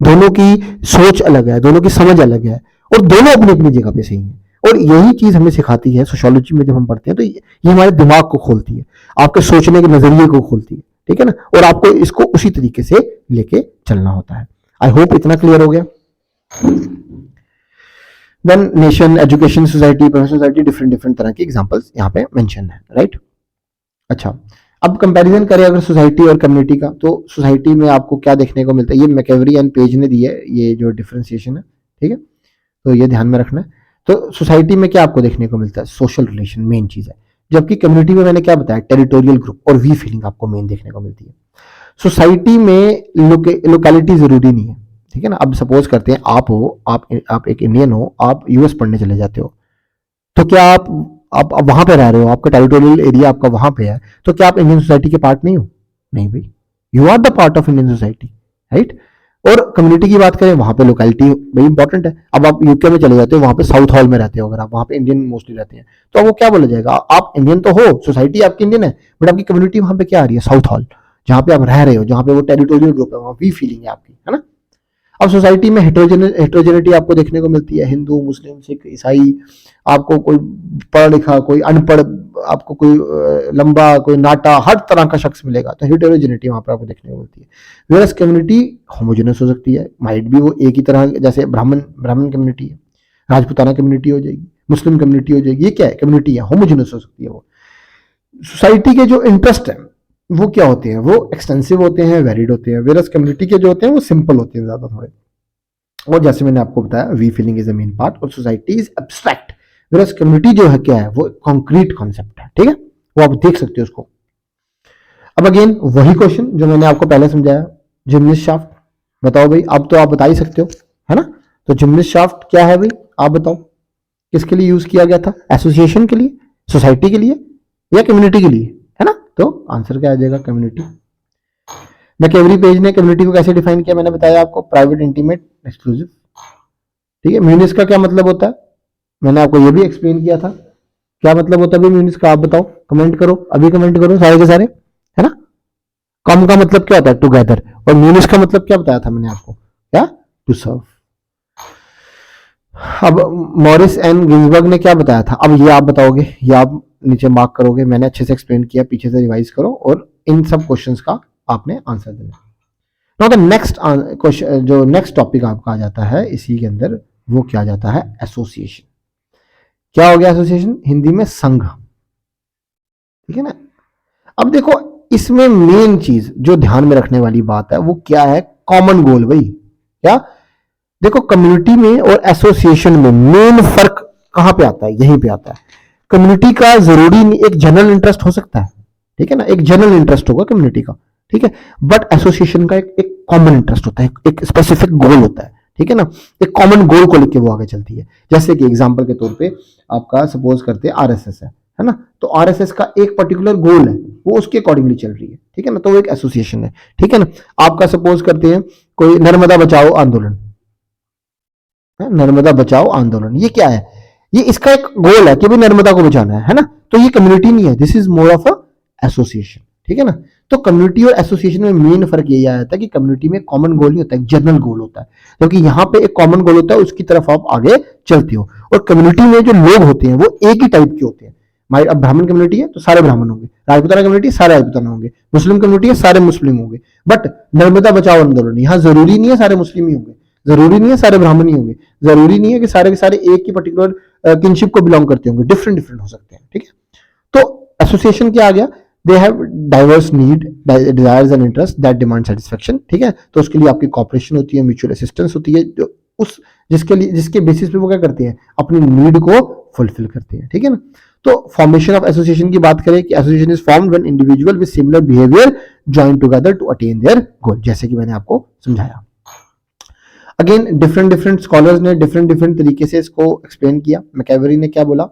दोनों की सोच अलग है, दोनों की समझ अलग है, और दोनों अपनी अपनी जगह पे सही है। और यही चीज हमें सिखाती है सोशियोलॉजी में, जब हम पढ़ते हैं तो ये हमारे दिमाग को खोलती है, आपके सोचने के नजरिए को खोलती है, ठीक है ना, और आपको इसको उसी तरीके से लेके चलना होता है। आई होप इतना क्लियर हो गया। Then nation, education, society, professional society, different तरह के एग्जांपल्स यहाँ पे मेंशन है, राइट। अच्छा, अब कंपैरिजन करें अगर सोसाइटी और कम्युनिटी का, तो सोसाइटी में आपको क्या देखने को मिलता है, ये मैकेवरी एंड पेज ने दी है ये जो डिफरेंशिएशन है, ठीक है, तो ये ध्यान में रखना है। तो सोसाइटी में क्या आपको देखने को मिलता है, सोशल रिलेशन मेन चीज है, जबकि कम्युनिटी में मैंने क्या बताया, टेरिटोरियल ग्रुप और वी फीलिंग आपको मेन देखने को मिलती है। सोसाइटी में लोकेलिटी जरूरी नहीं है, ठीक है ना। अब सपोज करते हैं आप हो, आप एक इंडियन हो, आप यूएस पढ़ने चले जाते हो, तो क्या आप वहां पे रह रहे हो, आपका टेरिटोरियल एरिया आपका वहां पे है, तो क्या आप इंडियन सोसाइटी के पार्ट नहीं हो? नहीं भाई, you are the part of Indian society, right. और कम्युनिटी की बात करें, वहां पे लोकेलिटी भाई इंपॉर्टेंट है। अब आप यूके में चले जाते हो, वहां पे साउथ हॉल में रहते हो, अगर आप वहां पे इंडियन मोस्टली रहते हैं, तो वो क्या बोला जाएगा, आप इंडियन तो हो, सोसाइटी आपकी इंडियन है, बट आपकी कम्युनिटी वहां पे क्या आ रही है, साउथ हॉल, जहां पे आप रह रहे हो, जहां पे वो टेरिटोरियल ग्रुप है, वहां वी फीलिंग है आपकी, है ना। अब सोसाइटी में हेट्रोजेनिटी आपको देखने को मिलती है, हिंदू, मुस्लिम, सिख, ईसाई, आपको कोई पढ़ा लिखा, कोई अनपढ़, आपको कोई लंबा, कोई नाटा, हर तरह का शख्स मिलेगा, तो हेट्रोजेनिटी वहां पर आपको देखने को मिलती है। वेरस कम्युनिटी होमोजेनस हो सकती है, माइट भी वो एक ही तरह, जैसे ब्राह्मण कम्युनिटी है, राजपूताना कम्युनिटी हो जाएगी, मुस्लिम कम्युनिटी हो जाएगी, ये क्या है, कम्युनिटी है, होमोजेनस हो सकती है वो। सोसाइटी के जो इंटरेस्ट है वो क्या होते हैं, वो एक्सटेंसिव होते हैं, वेरिड होते हैं, वेरस कम्युनिटी के जो होते हैं वो सिंपल होते हैं ज्यादा थोड़े। और जैसे मैंने आपको बताया, we feeling is the main part और society is abstract, versus community जो है क्या है, वो कॉन्क्रीट कॉन्सेप्ट है, ठीक है, वो आप देख सकते हो उसको। अब अगेन वही क्वेश्चन जो मैंने आपको पहले समझाया, जिम्निस्ट शाफ्ट, बताओ भाई, अब तो आप बता ही सकते हो, है ना। तो जिम्निस्ट शाफ्ट क्या है भाई, आप बताओ, किसके लिए यूज किया गया था, एसोसिएशन के लिए, सोसाइटी के लिए, या कम्युनिटी के लिए, है ना। तो आंसर क्या आ जाएगा, कम्युनिटी। मैकेवरी पेज ने कम्युनिटी को कैसे डिफाइन किया, मैंने बताया आपको, प्राइवेट, इंटीमेट, एक्सक्लूसिव, ठीक है। म्यूनिस का क्या मतलब होता है, मैंने आपको ये भी एक्सप्लेन किया था, क्या मतलब होता है म्यूनिस का, आप बताओ, कमेंट करो, अभी कमेंट करो सारे के सारे, है ना। कम का मतलब क्या होता है, टुगेदर, और म्यूनिस का मतलब क्या बताया था मैंने आपको, क्या, टू सर्व। अब मॉरिस एंड गिन्सबर्ग ने क्या बताया था, अब ये आप बताओगे, ये आप नीचे मार्क करोगे, मैंने अच्छे से एक्सप्लेन किया, पीछे से रिवाइज करो और इन सब क्वेश्चंस का आपने आंसर देना। नाउ द नेक्स्ट क्वेश्चन, जो नेक्स्ट टॉपिक आपका आ जाता है इसी के अंदर, वो क्या आ जाता है, एसोसिएशन। क्या हो गया एसोसिएशन, हिंदी में संघ, ठीक है ना। अब देखो इसमें मेन चीज जो ध्यान में रखने वाली बात है वो क्या है, कॉमन गोल भाई। क्या, देखो कम्युनिटी में और एसोसिएशन में मेन फर्क कहां पे आता है, यहीं पे आता है। कम्युनिटी का जरूरी नहीं, एक जनरल इंटरेस्ट हो सकता है, ठीक है ना, एक जनरल इंटरेस्ट होगा कम्युनिटी का, ठीक है, बट एसोसिएशन का एक कॉमन इंटरेस्ट होता है, एक स्पेसिफिक गोल होता है, ठीक है ना, एक कॉमन गोल को लेकर वो आगे चलती है। जैसे कि एग्जांपल के तौर पे आपका सपोज करते हैं आरएसएस है ना, तो आरएसएस का एक पर्टिकुलर गोल है, वो उसके अकॉर्डिंगली चल रही है, ठीक है ना, तो वो एक एसोसिएशन है, ठीक है ना। आपका सपोज करते हैं कोई नर्मदा बचाओ आंदोलन, नर्मदा बचाओ आंदोलन, ये क्या है, ये इसका एक गोल है कि भाई नर्मदा को बचाना है ना, तो ये कम्युनिटी नहीं है, this is more of a association, ठीक है ना। तो कम्युनिटी और एसोसिएशन में मेन फर्क यही आ जाता है कि कम्युनिटी में कॉमन गोल नहीं होता है, जनरल गोल होता है, क्योंकि यहाँ पे एक कॉमन गोल होता है, उसकी तरफ आप आगे चलते हो। और कम्युनिटी में जो लोग होते हैं वो एक ही टाइप के होते हैं, हमारी अब ब्राह्मण कम्युनिटी है तो सारे ब्राह्मण होंगे, राजपूताना कम्युनिटी सारे राजपूताना होंगे, मुस्लिम कम्युनिटी है सारे मुस्लिम होंगे। बट नर्मदा बचाओ आंदोलन, यहाँ जरूरी नहीं है सारे मुस्लिम ही होंगे, जरूरी नहीं है सारे ब्राह्मण ही होंगे, जरूरी नहीं है कि सारे के सारे एक ही पर्टिकुलर किनशिप को बिलोंग करते होंगे, डिफरेंट डिफरेंट हो सकते हैं, ठीक है। तो एसोसिएशन क्या आ गया, they have diverse need, desires and interest that demand satisfaction, ठीक है। तो उसके लिए आपकी कॉपरेशन होती है, म्यूचुअल असिस्टेंस होती है, जो उस जिसके बेसिस पे वो क्या करते हैं, अपनी नीड को फुलफिल करते हैं, ठीक है ना। तो फॉर्मेशन ऑफ एसोसिएशन की बात करें कि association is formed when individual with similar behaviour join together to attain their goal, जैसे कि मैंने आपको समझाया। अगेन डिफरेंट डिफरेंट स्कॉलर्स ने डिफरेंट डिफरेंट तरीके से इसको एक्सप्लेन किया। मैकेवरी ने क्या बोला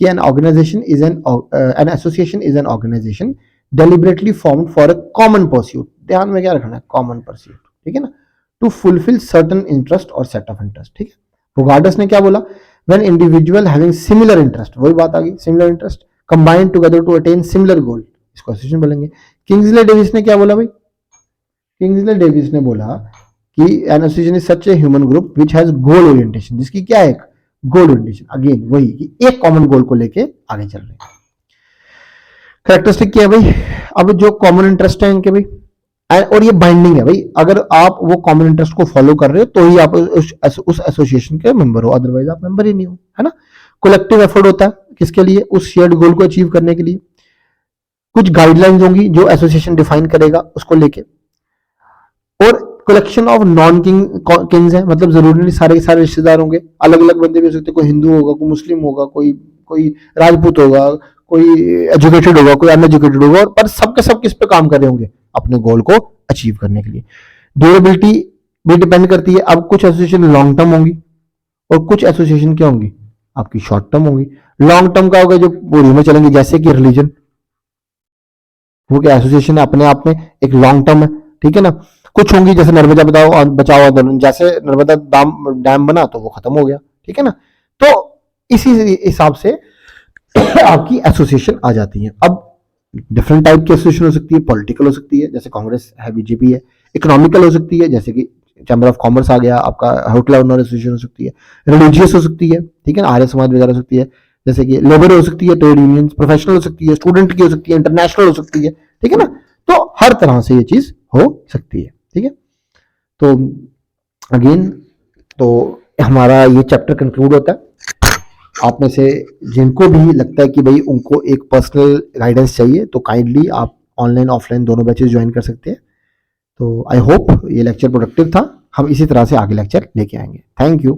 कि an organisation is an association is an organisation deliberately formed for a common pursuit, ध्यान में क्या रखना है, कॉमन परस्यूट, ठीक है ना, टू फुलफिल सर्टन इंटरेस्ट और सेट ऑफ इंटरेस्ट, ठीक है। फोगार्डस ने क्या बोला, when individual having similar interest, वही बात आ गई, similar interest combined together to attain similar goal, इसको एसोसिएशन बोलेंगे। किंग्सले डेविस ने क्या बोला भाई, किंग्सले डेविस ने बोला कि N association is such a human group which has goal orientation, जिसकी क्या है, गोल ओरिएंटेशन, अगेन वही कि एक कॉमन गोल को लेके आगे चल रहे हैं। कैरेक्टरिस्टिक क्या है भाई, अब जो कॉमन इंटरेस्ट है इनके भाई, और ये बाइंडिंग है भाई, अगर आप वो कॉमन इंटरेस्ट को फॉलो कर रहे हो तो ही आप उस एसोसिएशन के मेंबर हो, अदरवाइज आप मेंबर ही नहीं हो, है ना। कलेक्टिव एफर्ट होता है किसके लिए, उस शेयर्ड गोल को अचीव करने के लिए। कुछ गाइडलाइंस होंगी जो एसोसिएशन डिफाइन करेगा उसको लेके। और कलेक्शन ऑफ नॉन किंग्स है, मतलब जरूरी नहीं सारे के सारे रिश्तेदार होंगे, अलग अलग बंदे भी हो सकते, कोई हिंदू होगा, कोई मुस्लिम होगा, कोई कोई राजपूत होगा, कोई एजुकेटेड होगा, कोई अनएजुकेटेड होगा, पर सबके सब किस पे काम कर रहे होंगे, अपने गोल को अचीव करने के लिए। ड्यूरेबिलिटी भी डिपेंड करती है, अब कुछ एसोसिएशन लॉन्ग टर्म होंगी और कुछ एसोसिएशन क्या होंगी, आपकी शॉर्ट टर्म होंगी। लॉन्ग टर्म का होगा जो पूरी में चलेंगे, जैसे कि रिलीजन, वो क्या एसोसिएशन है अपने आप में एक लॉन्ग टर्म है, ठीक है ना। कुछ होंगी जैसे नर्मदा बचाओ आंदोलन, जैसे नर्मदा डैम बना तो वो खत्म हो गया, ठीक है ना। तो इसी हिसाब से आपकी एसोसिएशन आ जाती है। अब डिफरेंट टाइप की एसोसिएशन हो सकती है, पॉलिटिकल हो सकती है जैसे कांग्रेस है, बीजेपी है, इकोनॉमिकल हो सकती है जैसे कि चैम्बर ऑफ कॉमर्स आ गया आपका, होटल ओनर एसोसिएशन हो सकती है, रिलीजियस हो सकती है, ठीक है ना, आर्य समाज वगैरह हो सकती है, जैसे कि लेबर हो सकती है, ट्रेड यूनियन, प्रोफेशनल हो सकती है, स्टूडेंट की हो सकती है, इंटरनेशनल हो सकती है, ठीक है ना। तो हर तरह से ये चीज हो सकती है, ठीक है। तो अगेन, तो हमारा ये चैप्टर कंक्लूड होता है। आप में से जिनको भी लगता है कि भाई उनको एक पर्सनल गाइडेंस चाहिए तो काइंडली आप ऑनलाइन ऑफलाइन दोनों बैचेस ज्वाइन कर सकते हैं। तो आई होप ये लेक्चर प्रोडक्टिव था। हम इसी तरह से आगे लेक्चर लेके आएंगे। Thank you.